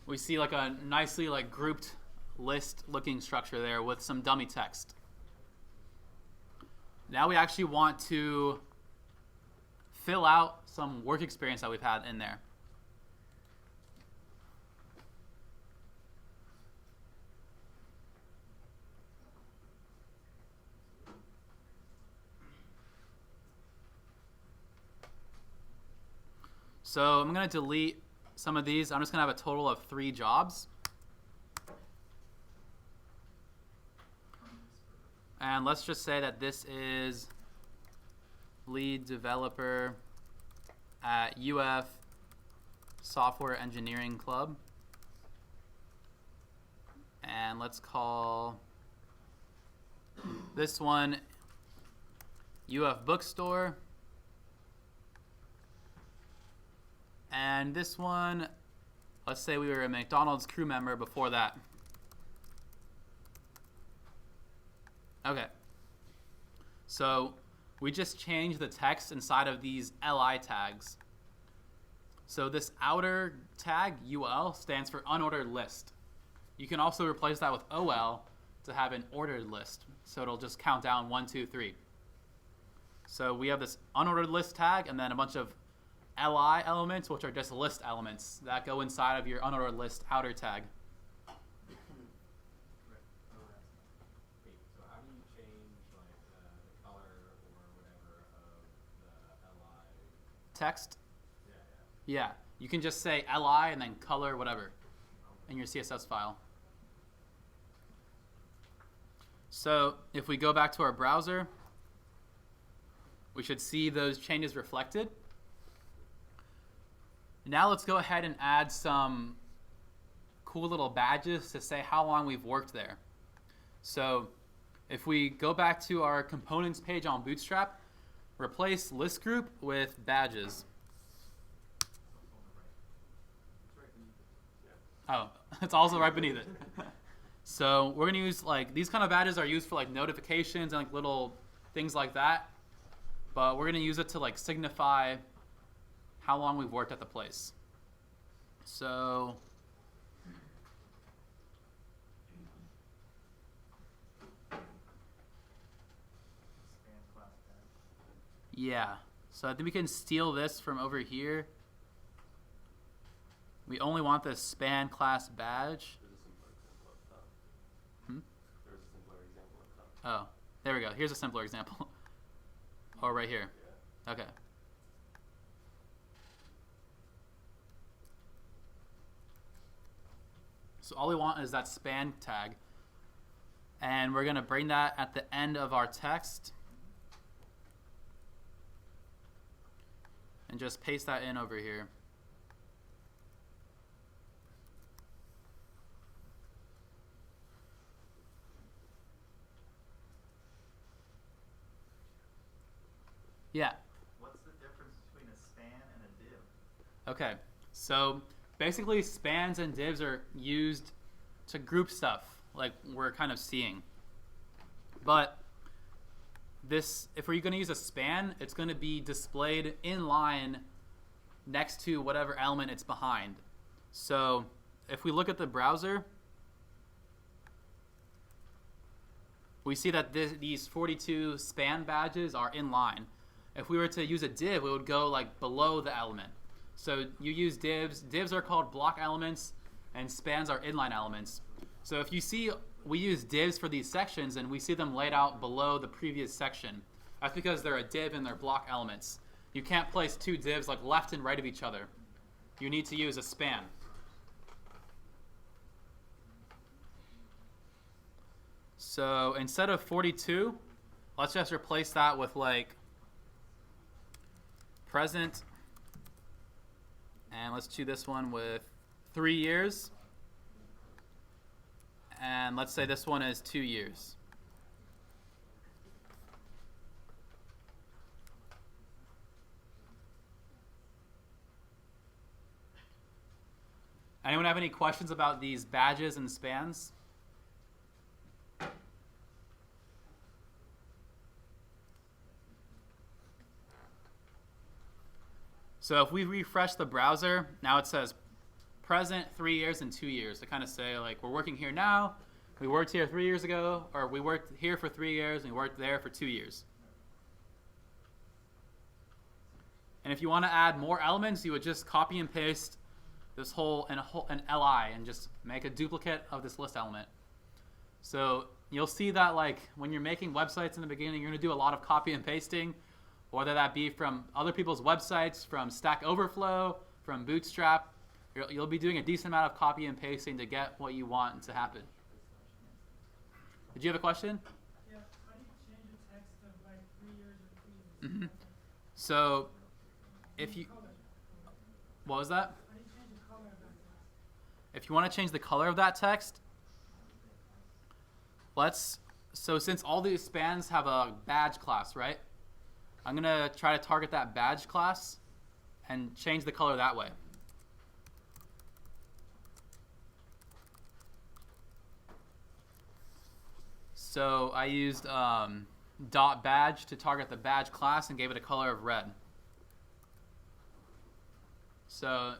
we see like a nicely like grouped list looking structure there with some dummy text. Now we actually want to fill out some work experience that we've had in there. So I'm going to delete some of these. I'm just going to have a total of 3 jobs. And let's just say that this is lead developer at UF Software Engineering Club. And let's call this one UF Bookstore. And this one, let's say we were a McDonald's crew member before that. Okay. So we just changed the text inside of these li tags. So this outer tag, ul, stands for unordered list. You can also replace that with ol to have an ordered list. So it'll just count down 1, 2, 3. So we have this unordered list tag and then a bunch of li elements, which are just list elements that go inside of your unordered list outer tag. So how do you change like the color or whatever of the li? Text? Yeah. Yeah. You can just say li and then color whatever in your CSS file. So if we go back to our browser, we should see those changes reflected. Now let's go ahead and add some cool little badges to say how long we've worked there. So if we go back to our components page on Bootstrap, replace list group with badges. Oh, it's also right beneath it. So we're going to use like these kind of badges are used for like notifications and like little things like that. But we're going to use it to like signify how long we've worked at the place. So yeah. So I think we can steal this from over here. We only want the span class badge. There's a simpler example up top. Oh, there we go. Here's a simpler example. Oh, right here. Okay. So all we want is that span tag. And we're going to bring that at the end of our text. And just paste that in over here. Yeah. What's the difference between a span and a div? Okay. So basically spans and divs are used to group stuff like we're kind of seeing. But this, if we're going to use a span, it's going to be displayed in line next to whatever element it's behind. So if we look at the browser, we see that these 42 span badges are in line. If we were to use a div, it would go like below the element. So you use divs. Divs are called block elements, and spans are inline elements. So if you see, we use divs for these sections, and we see them laid out below the previous section. That's because they're a div and they're block elements. You can't place 2 divs like left and right of each other. You need to use a span. So instead of 42, let's just replace that with like present. And let's do this one with 3 years. And let's say this one is 2 years. Anyone have any questions about these badges and spans? So if we refresh the browser, now it says present, 3 years, and 2 years to kind of say, like, we're working here now, we worked here 3 years ago, or we worked here for 3 years, and we worked there for 2 years. And if you want to add more elements, you would just copy and paste this whole an li and just make a duplicate of this list element. So you'll see that, like, when you're making websites in the beginning, you're going to do a lot of copy and pasting, whether that be from other people's websites, from Stack Overflow, from Bootstrap. You'll be doing a decent amount of copy and pasting to get what you want to happen. Did you have a question? Yeah, how do you change the text of like 3 years or 2 years? So if you, what was that? How do you change the color of that text? If you want to change the color of that text, so since all these spans have a badge class, right? I'm going to try to target that badge class and change the color that way. So I used dot badge to target the badge class and gave it a color of red. So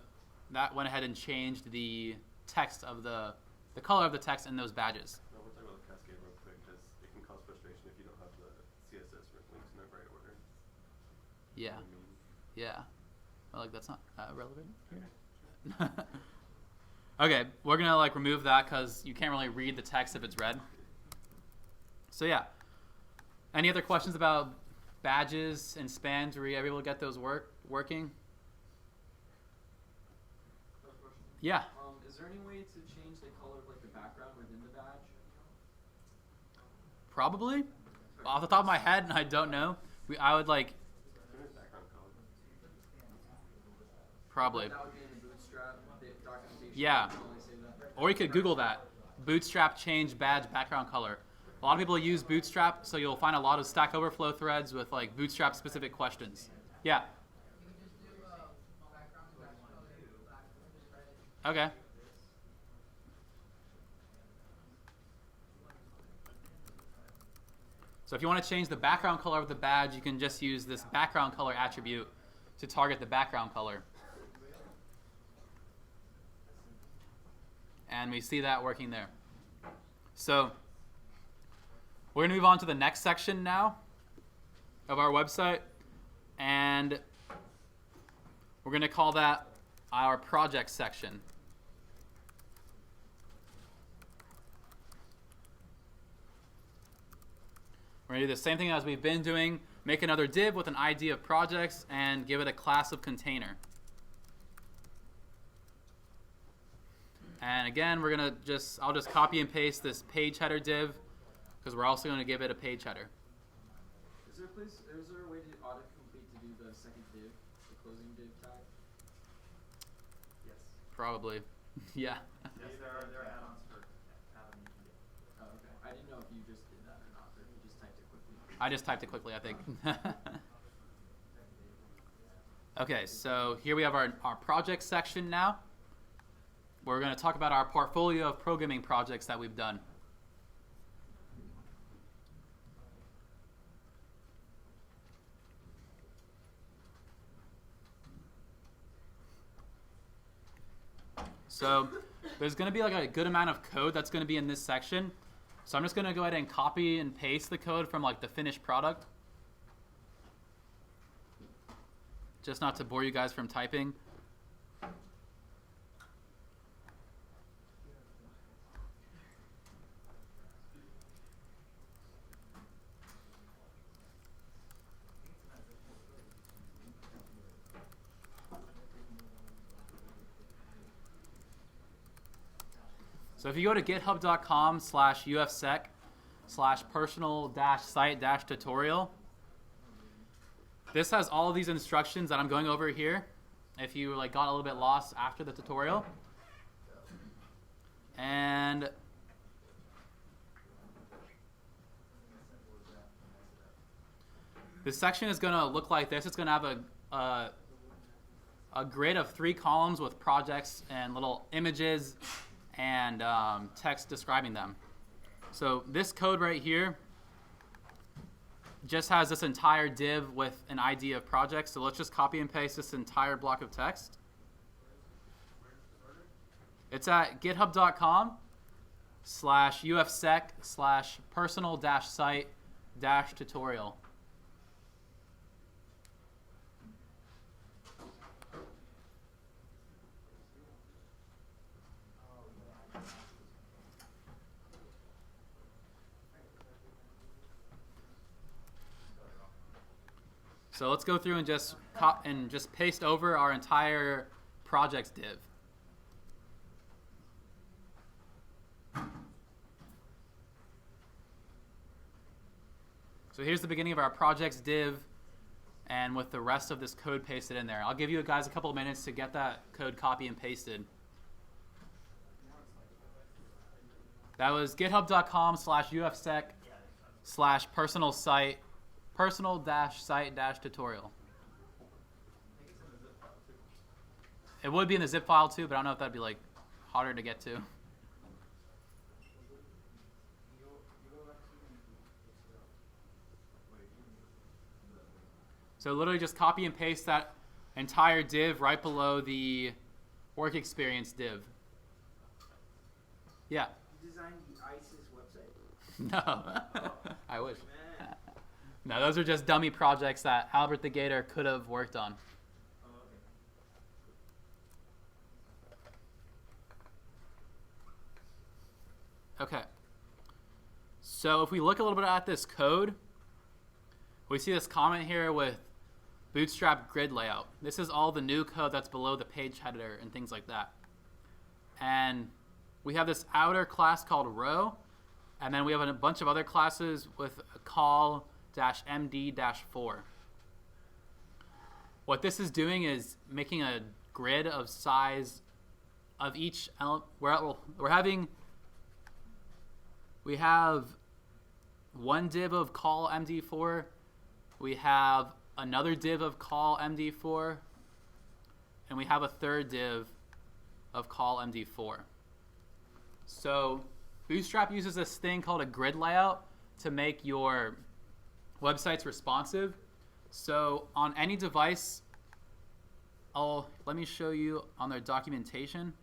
that went ahead and changed the text of the color of the text in those badges. I want to talk about the cascade real quick because it can cause frustration if you don't have the CSS links in the right order. Yeah. Yeah. Well, like, that's not relevant here. Okay, we're gonna like remove that because you can't really read the text if it's red. So yeah. Any other questions about badges and spans? Were you able to get those working? Yeah. Is there any way to change the color of like the background within the badge? Probably. Off the top of my head, I don't know. I would like. Probably. That would be in the Bootstrap documentation. Yeah. Or you could Google that. Bootstrap change badge background color. A lot of people use Bootstrap, so you'll find a lot of Stack Overflow threads with like Bootstrap specific questions. Yeah. Okay. So if you want to change the background color of the badge, you can just use this background color attribute to target the background color. And we see that working there. So we're going to move on to the next section now of our website. And we're going to call that our project section. We're going to do the same thing as we've been doing. Make another div with an ID of projects and give it a class of container. And again, we're going to I'll just copy and paste this page header div because we're also going to give it a page header. Is there a way to autocomplete to do the second div, the closing div tag? Yes. Probably. Yeah. Yes, there are add-ons for Atom. Oh, okay. I didn't know if you just did that or not, or if you just typed it quickly. I just typed it quickly, I think. Okay, so here we have our project section now. We're going to talk about our portfolio of programming projects that we've done. So there's going to be like a good amount of code that's going to be in this section. So I'm just going to go ahead and copy and paste the code from like the finished product. Just not to bore you guys from typing. So if you go to github.com/ufsec/personal-site-tutorial, this has all of these instructions that I'm going over here. If you like got a little bit lost after the tutorial, and This section is going to look like this. It's going to have a grid of 3 columns with projects and little images and text describing them. So this code right here just has this entire div with an ID of projects. So let's just copy and paste this entire block of text. It's at github.com/ufsec/personal-site-tutorial. So let's go through and just paste over our entire projects div. So here's the beginning of our projects div, and with the rest of this code pasted in there. I'll give you guys a couple of minutes to get that code copy and pasted. That was github.com/ufsec/personal-site-tutorial. It would be in the zip file too, but I don't know if that'd be like harder to get to. So literally just copy and paste that entire div right below the work experience div. Yeah. You designed the ISIS website? No. I wish. No, those are just dummy projects that Albert the Gator could have worked on. Oh, okay. Okay. So if we look a little bit at this code, we see this comment here with Bootstrap grid layout. This is all the new code that's below the page header and things like that. And we have this outer class called row, and then we have a bunch of other classes with a call-md-4. What this is doing is making a grid of size of each element. We have one div of call md4. We have another div of call md4, and we have a third div of call md4. So Bootstrap uses this thing called a grid layout to make your websites responsive. So on any device, let me show you on their documentation.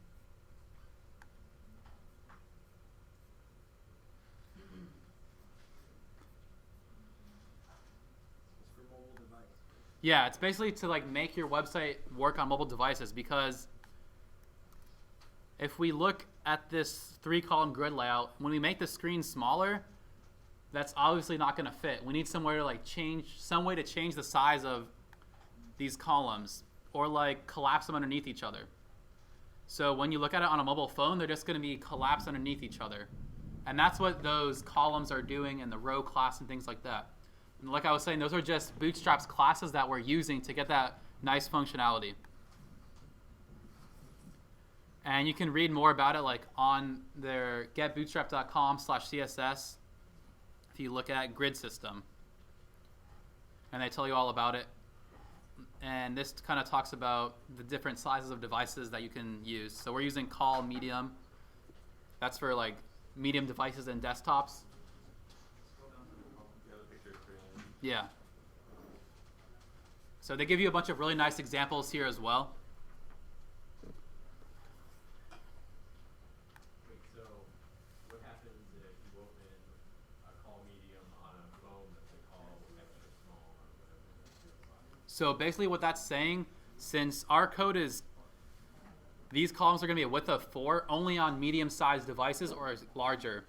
Yeah, it's basically to like make your website work on mobile devices, because if we look at this 3-column grid layout, when we make the screen smaller, that's obviously not going to fit. We need somewhere to like some way to change the size of these columns, or like collapse them underneath each other. So when you look at it on a mobile phone, they're just going to be collapsed underneath each other. And that's what those columns are doing in the row class and things like that. And like I was saying, those are just Bootstrap's classes that we're using to get that nice functionality. And you can read more about it like on their getbootstrap.com/CSS if you look at grid system. And they tell you all about it. And this kind of talks about the different sizes of devices that you can use. So we're using call medium. That's for like medium devices and desktops. Yeah. So they give you a bunch of really nice examples here as well. Wait, so what happens if you open a call medium on a phone that's a call extra small or whatever? So basically what that's saying, since our code is, these columns are going to be a width of 4 only on medium-sized devices or larger.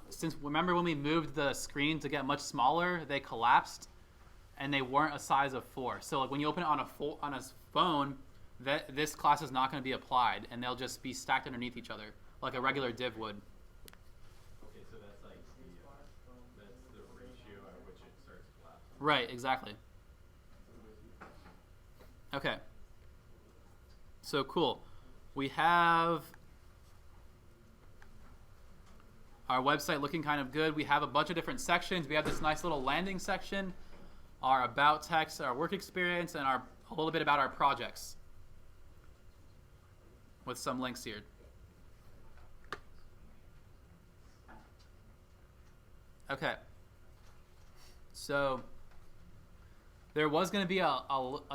Since remember when we moved the screen to get much smaller, they collapsed and they weren't a size of 4. So like when you open it on a phone, this class is not going to be applied, and they'll just be stacked underneath each other like a regular div would. Okay, so that's like that's the ratio at which it starts collapsing. Right, exactly. Okay. So cool. We have our website looking kind of good. We have a bunch of different sections. We have this nice little landing section our about text, our work experience, and a little bit about our projects with some links here. Okay. So there was going to be a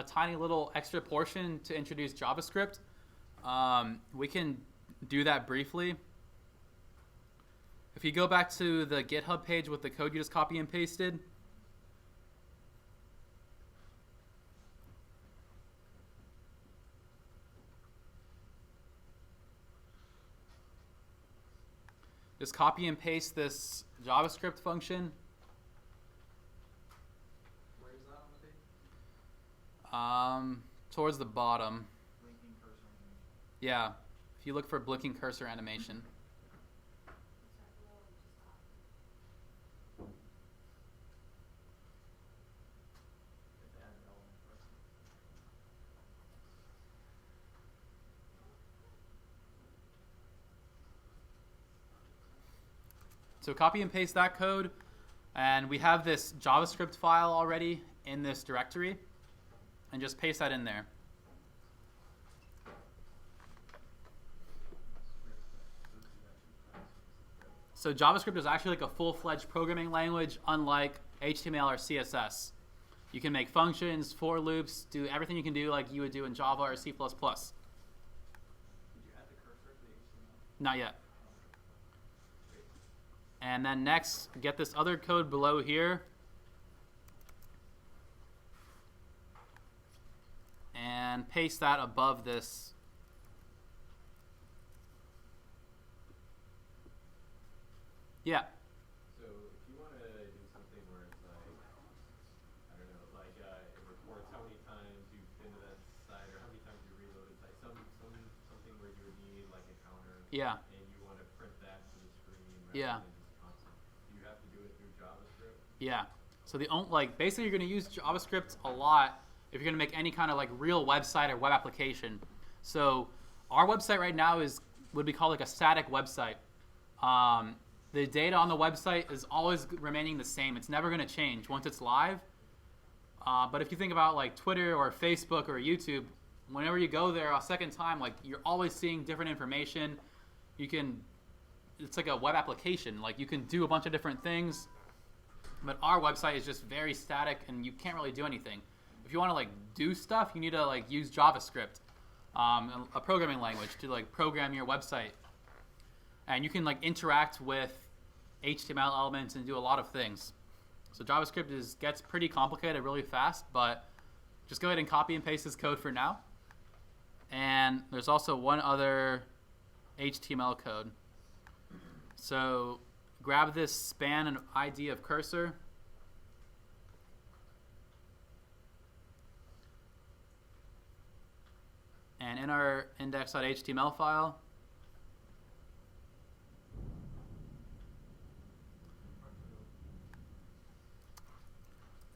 tiny little extra portion to introduce JavaScript. We can do that briefly. If you go back to the GitHub page with the code you just copy and pasted, just copy and paste this JavaScript function. Where is that on the page? Towards the bottom. Blinking cursor animation. Yeah, if you look for blinking cursor animation. Just add an element first. So copy and paste that code, and we have this JavaScript file already in this directory, and just paste that in there. So JavaScript is actually like a full-fledged programming language, unlike HTML or CSS. You can make functions, for loops, do everything you can do like you would do in Java or C++. Did you add the cursor to the HTML? Not yet. And then next, get this other code below here. And paste that above this. Yeah. So if you want to do something where it's like, I don't know, like it reports how many times you've been to that site or how many times you reloaded site, something where you would need like a counter. Yeah. And you want to print that to the screen rather Yeah. than just constant. Do you have to do it through JavaScript? Yeah. So basically you're going to use JavaScript a lot if you're going to make any kind of like real website or web application. So our website right now would be called like a static website. The data on the website is always remaining the same. It's never going to change once it's live. But if you think about like Twitter or Facebook or YouTube, whenever you go there a second time, like you're always seeing different information. It's like a web application. Like you can do a bunch of different things. But our website is just very static and you can't really do anything. If you want to like do stuff, you need to like use JavaScript, a programming language to like program your website. And you can like interact with HTML elements and do a lot of things. So JavaScript gets pretty complicated really fast, but just go ahead and copy and paste this code for now. And there's also one other HTML code. So grab this span and ID of cursor. And in our index.html file,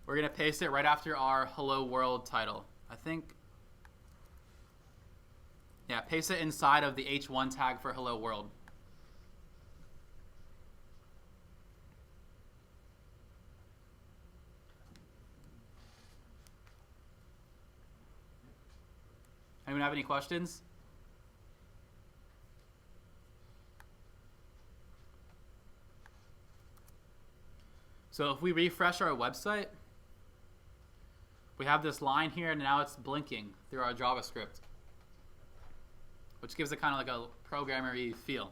we're going to paste it right after our hello world title. I think, yeah, paste it inside of the h1 tag for hello world. Anyone have any questions? So if we refresh our website, we have this line here, and now it's blinking through our JavaScript, which gives it kind of like a programmer-y feel.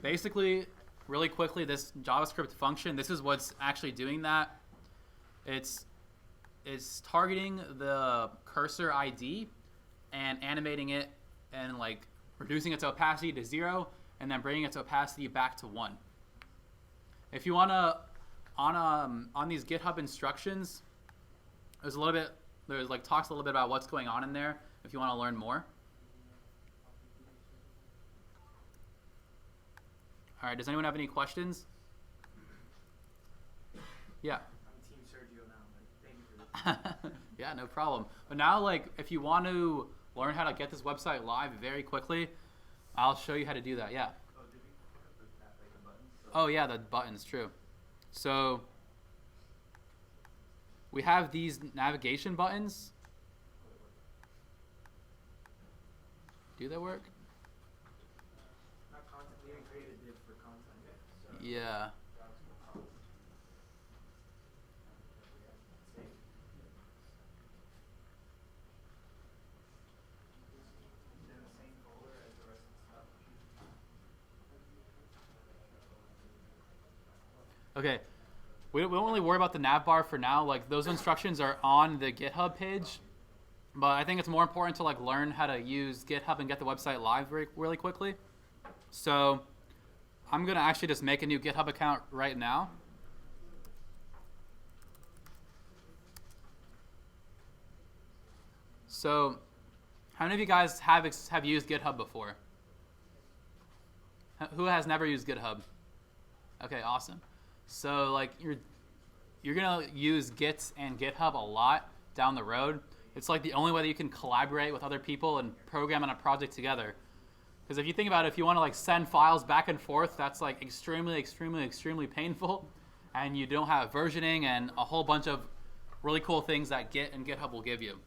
Basically, really quickly, this JavaScript function, this is what's actually doing that. It's targeting the cursor ID and animating it and like reducing its opacity to 0 and then bringing its opacity back to 1. If you want to, on these GitHub instructions, there's like talks a little bit about what's going on in there if you want to learn more. All right, does anyone have any questions? Yeah. I'm Team Sergio now, but thank you for this. Yeah, no problem. But now, like, if you want to learn how to get this website live very quickly, I'll show you how to do that. Yeah. Oh, did we Oh yeah, the buttons, true. So we have these navigation buttons. Do they work? Not content. We haven't created a div for content yet. So Yeah. Is it in the same folder as the rest of the stuff? Okay. We don't really worry about the nav bar for now. Like those instructions are on the GitHub page. But I think it's more important to like learn how to use GitHub and get the website live really quickly. So I'm going to actually just make a new GitHub account right now. So how many of you guys have used GitHub before? Who has never used GitHub? Okay, awesome. So like you're going to use Git and GitHub a lot down the road. It's like the only way that you can collaborate with other people and program on a project together. Because if you think about it, if you want to like send files back and forth, that's like extremely painful. And you don't have versioning and a whole bunch of really cool things that Git and GitHub will give you.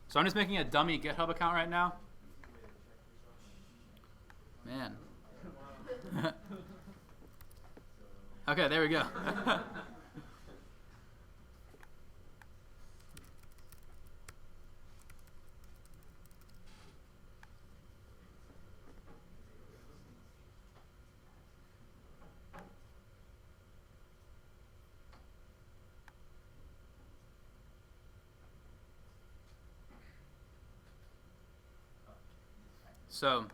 So I'm just making a dummy GitHub account right now. Man. Okay, there we go. So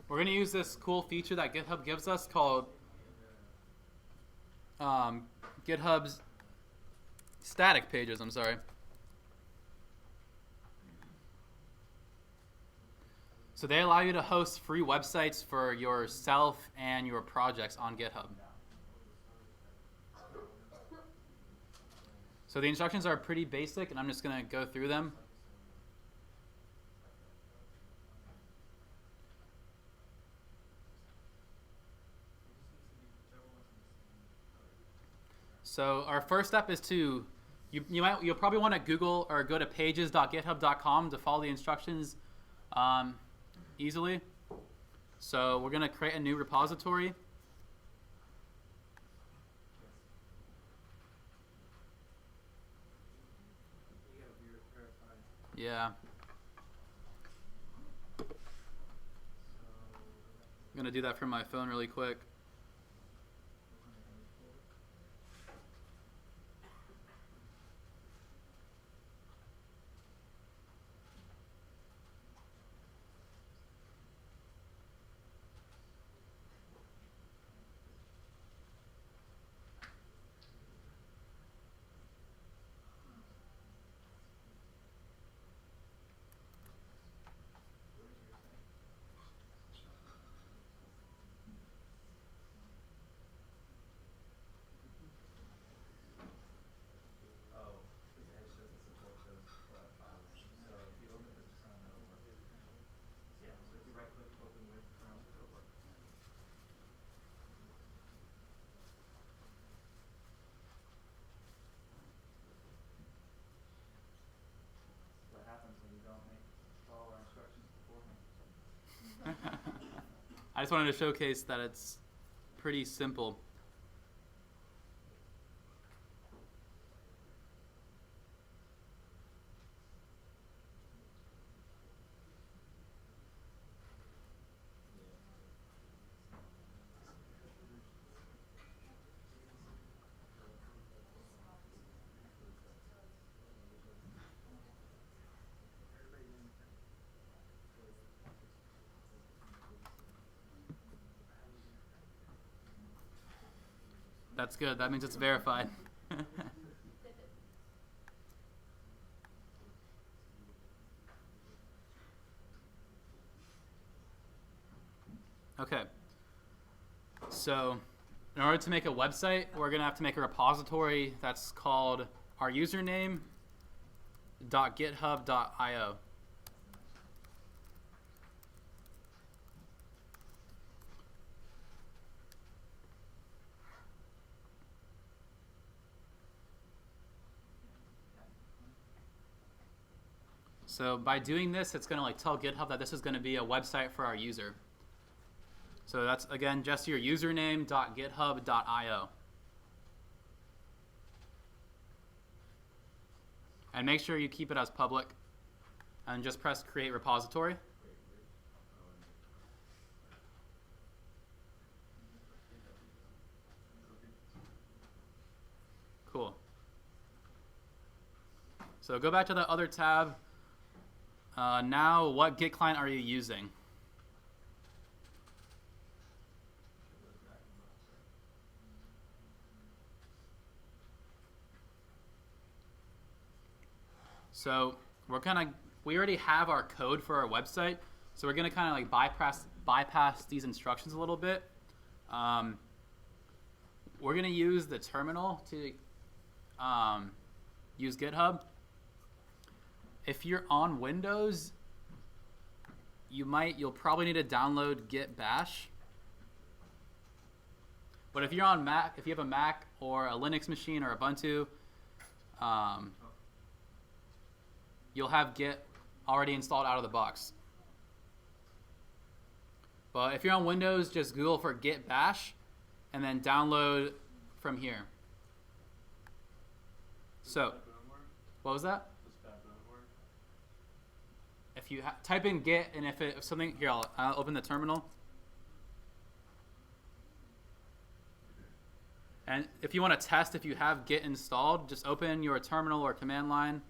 we're going to use this cool feature that GitHub gives us called GitHub's static pages, I'm sorry. So they allow you to host free websites for yourself and your projects on GitHub. So the instructions are pretty basic, and I'm just going to go through them. So our first step is to, you'll probably want to Google or go to pages.github.com to follow the instructions easily. So we're going to create a new repository. Yeah. I'm going to do that from my phone really quick. I just wanted to showcase that it's pretty simple. That's good. That means it's verified. Okay. So in order to make a website, we're going to have to make a repository that's called our username.github.io. So by doing this, it's going to like tell GitHub that this is going to be a website for our user. So that's, again, just your username.github.io. And make sure you keep it as public. And just press create repository. Cool. So go back to the other tab. Now, what Git client are you using? So we already have our code for our website, so we're gonna kind of like bypass these instructions a little bit. We're gonna use the terminal to use GitHub. If you're on Windows, you'll probably need to download Git Bash. But if you're on Mac, if you have a Mac or a Linux machine or Ubuntu, you'll have Git already installed out of the box. But if you're on Windows, just Google for Git Bash and then download from here. So, what was that? If you type in Git, and if something, here, I'll open the terminal. And if you want to test if you have Git installed, just open your terminal or command line.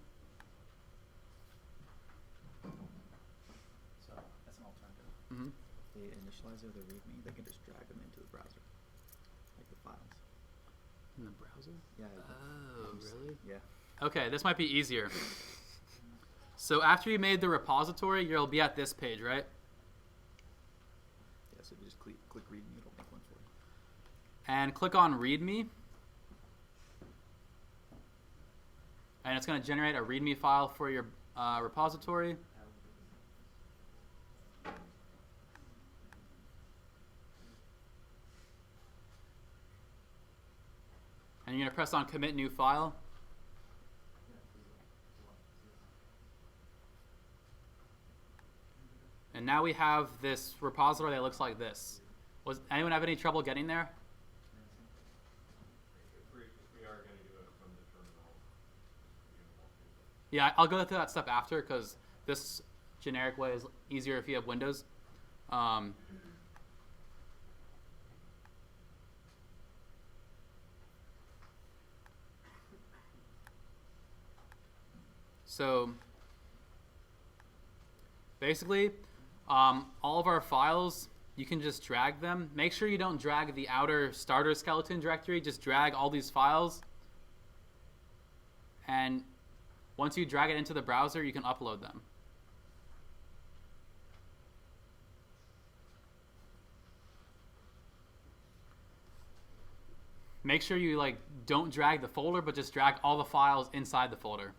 So that's an alternative. Mm-hmm. They initialize it with a README, they can just drag them into the browser, like the files. In the browser? Yeah. Oh, really? Yeah. Okay, this might be easier. So after you made the repository, you'll be at this page, right? Yeah, so you just click README, it'll make one for you. And click on README. And it's going to generate a README file for your repository. And you're going to press on Commit New File. And now we have this repository that looks like this. Was anyone have any trouble getting there? If we are going to do it from the terminal, Yeah, I'll go through that step after because this generic way is easier if you have Windows. So basically, all of our files, you can just drag them. Make sure you don't drag the outer starter skeleton directory. Just drag all these files. And once you drag it into the browser, you can upload them. Make sure you don't drag the folder, but just drag all the files inside the folder.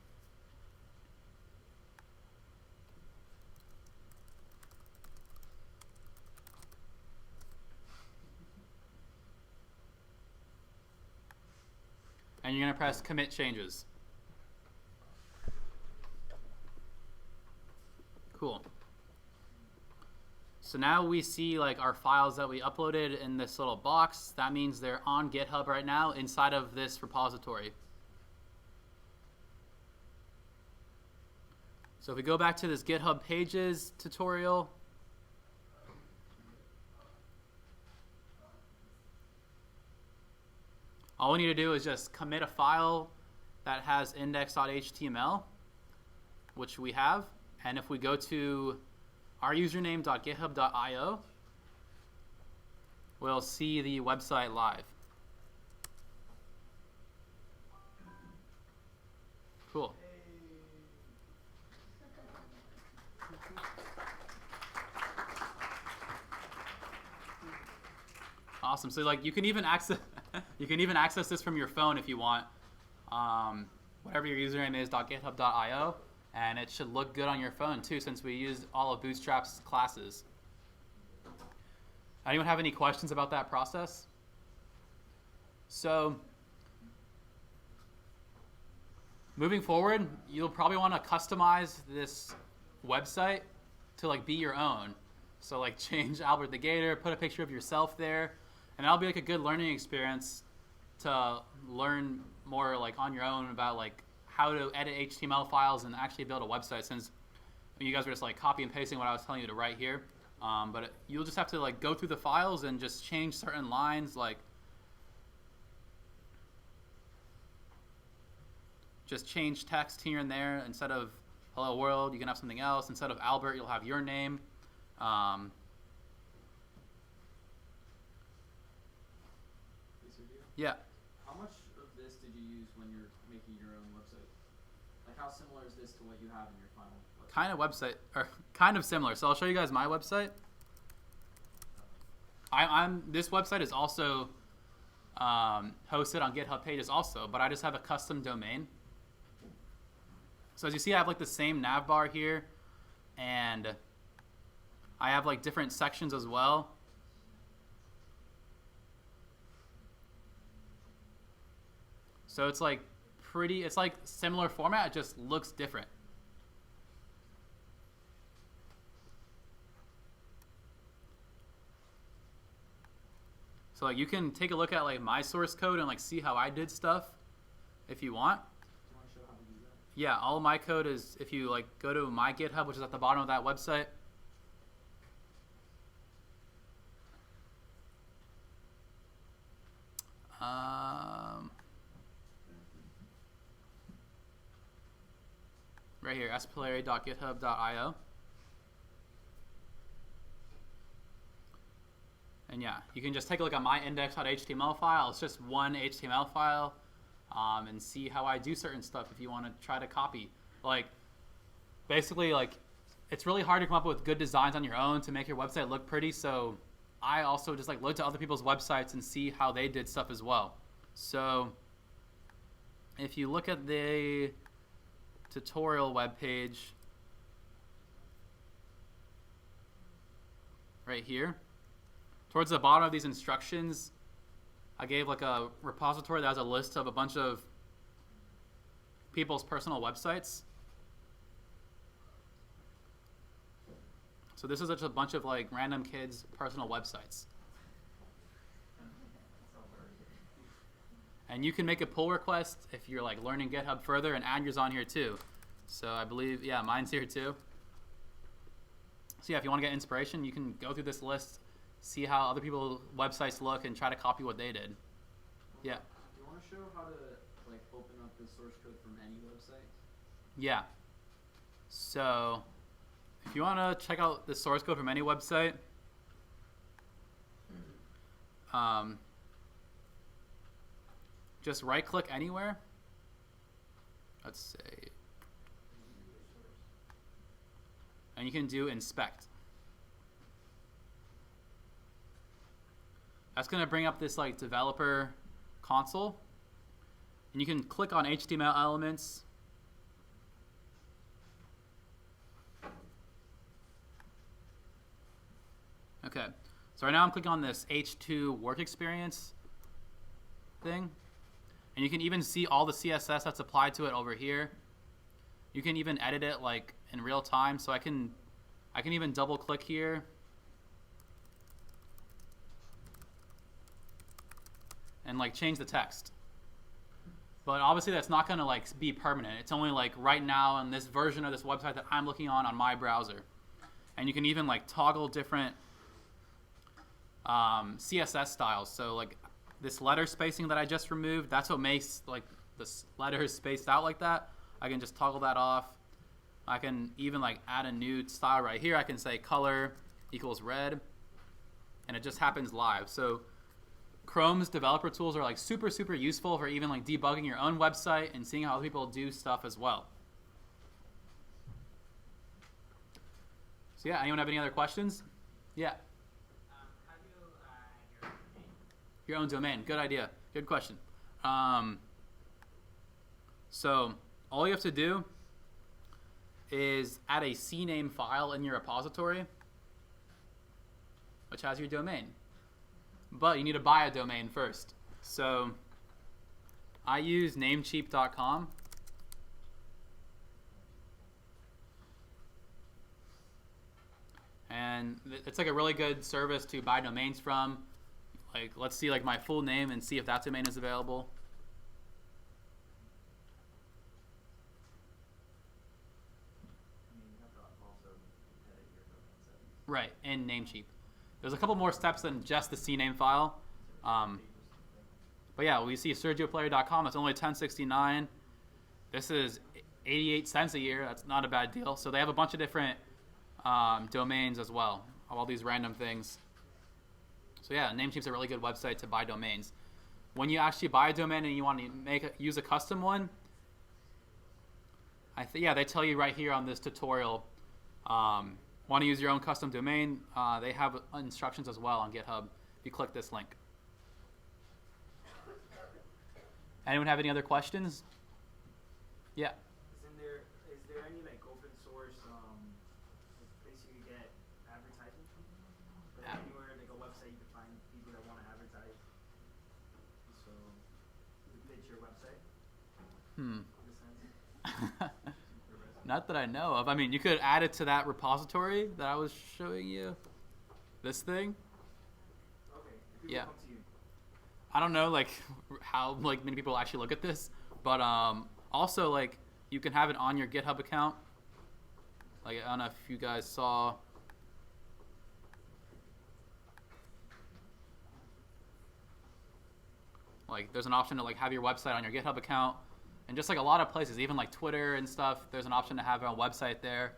And you're going to press Commit Changes. Cool. So now we see our files that we uploaded in this little box. That means they're on GitHub right now inside of this repository. So if we go back to this GitHub Pages tutorial, all we need to do is just commit a file that has index.html, which we have. And if we go to our username.github.io, we'll see the website live. Cool. Awesome. So like you can even access this from your phone if you want. Whatever your username is, .github.io, and it should look good on your phone too, since we use all of Bootstrap's classes. Anyone have any questions about that process? So moving forward, you'll probably want to customize this website to like be your own. So like change Albert the Gator, put a picture of yourself there, and that'll be like a good learning experience to learn more like on your own about like how to edit HTML files and actually build a website, since you guys were just like copy and pasting what I was telling you to write here. But you'll just have to like go through the files and just change certain lines, like just change text here and there. Instead of hello world, you can have something else. Instead of Albert, you'll have your name. Yeah. How much of this did you use when you're making your own website? Like how similar is this to what you have in your final website? Kind of similar. So I'll show you guys my website. This website is also hosted on GitHub pages also, but I just have a custom domain. So as you see, I have like the same nav bar here, and I have like different sections as well. So it's like it's like similar format, it just looks different. So like you can take a look at like my source code and like see how I did stuff if you want. Do you want to show how to do that? Yeah, all of my code is, if you like go to my GitHub, which is at the bottom of that website. Right here, spilleri.github.io. And yeah, you can just take a look at my index.html file. It's just one HTML file, and see how I do certain stuff if you want to try to copy. Like, basically, like, it's really hard to come up with good designs on your own to make your website look pretty, so I also just like look to other people's websites and see how they did stuff as well. So if you look at the tutorial webpage right here, towards the bottom of these instructions, I gave like a repository that has a list of a bunch of people's personal websites. So this is just a bunch of like random kids' personal websites. And you can make a pull request if you're like learning GitHub further and add yours on here too. So I believe, yeah, mine's here too. So yeah, if you want to get inspiration, you can go through this list, see how other people's websites look, and try to copy what they did. Yeah. Do you want to show how to like open up the source code from any website? Yeah. So if you want to check out the source code from any website, just right click anywhere. Let's say, and you can do inspect. That's going to bring up this like developer console, and you can click on HTML elements. Okay, so right now I'm clicking on this H2 work experience thing, and you can even see all the CSS that's applied to it over here. You can even edit it like in real time, so I can even double click here and like change the text. But obviously that's not going to like be permanent. It's only like right now in this version of this website that I'm looking on my browser. And you can even like toggle different CSS styles. So like this letter spacing that I just removed, that's what makes like this letters spaced out like that. I can just toggle that off. I can even like add a new style right here. I can say color equals red, and it just happens live. So Chrome's developer tools are like super useful for even like debugging your own website and seeing how other people do stuff as well. So yeah, anyone have any other questions? Yeah. How do you add your name? Your own domain. Good idea. Good question. So all you have to do is add a CNAME file in your repository, which has your domain. But you need to buy a domain first. So I use namecheap.com. And it's like a really good service to buy domains from. Like, let's see like my full name and see if that domain is available. Right, in Namecheap. There's a couple more steps than just the CNAME file. But yeah, we see SergioPlayer.com. It's only $10.69. This is 88 cents a year. That's not a bad deal. So they have a bunch of different domains as well, all these random things. So yeah, Namecheap's a really good website to buy domains. When you actually buy a domain and you want to use a custom one, they tell you right here on this tutorial. Want to use your own custom domain? They have instructions as well on GitHub. If you click this link. Anyone have any other questions? Yeah. Is there any like open source place you could get advertisements from? Like anywhere, like a website you can find people that want to advertise. So you pitch your website. In a sense. Not that I know of. I mean, you could add it to that repository that I was showing you. This thing. Okay. People Yeah. come to you. I don't know like how like many people actually look at this, but also like you can have it on your GitHub account. Like I don't know if you guys saw. Like there's an option to like have your website on your GitHub account, and just like a lot of places, even like Twitter and stuff, there's an option to have a website there.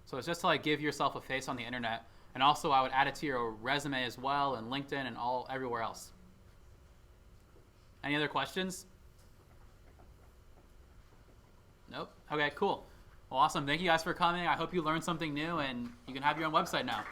So it's just to like give yourself a face on the internet, and also I would add it to your resume as well, and LinkedIn and everywhere else. Any other questions? Nope. Okay, cool. Well, awesome. Thank you guys for coming. I hope you learned something new, and you can have your own website now.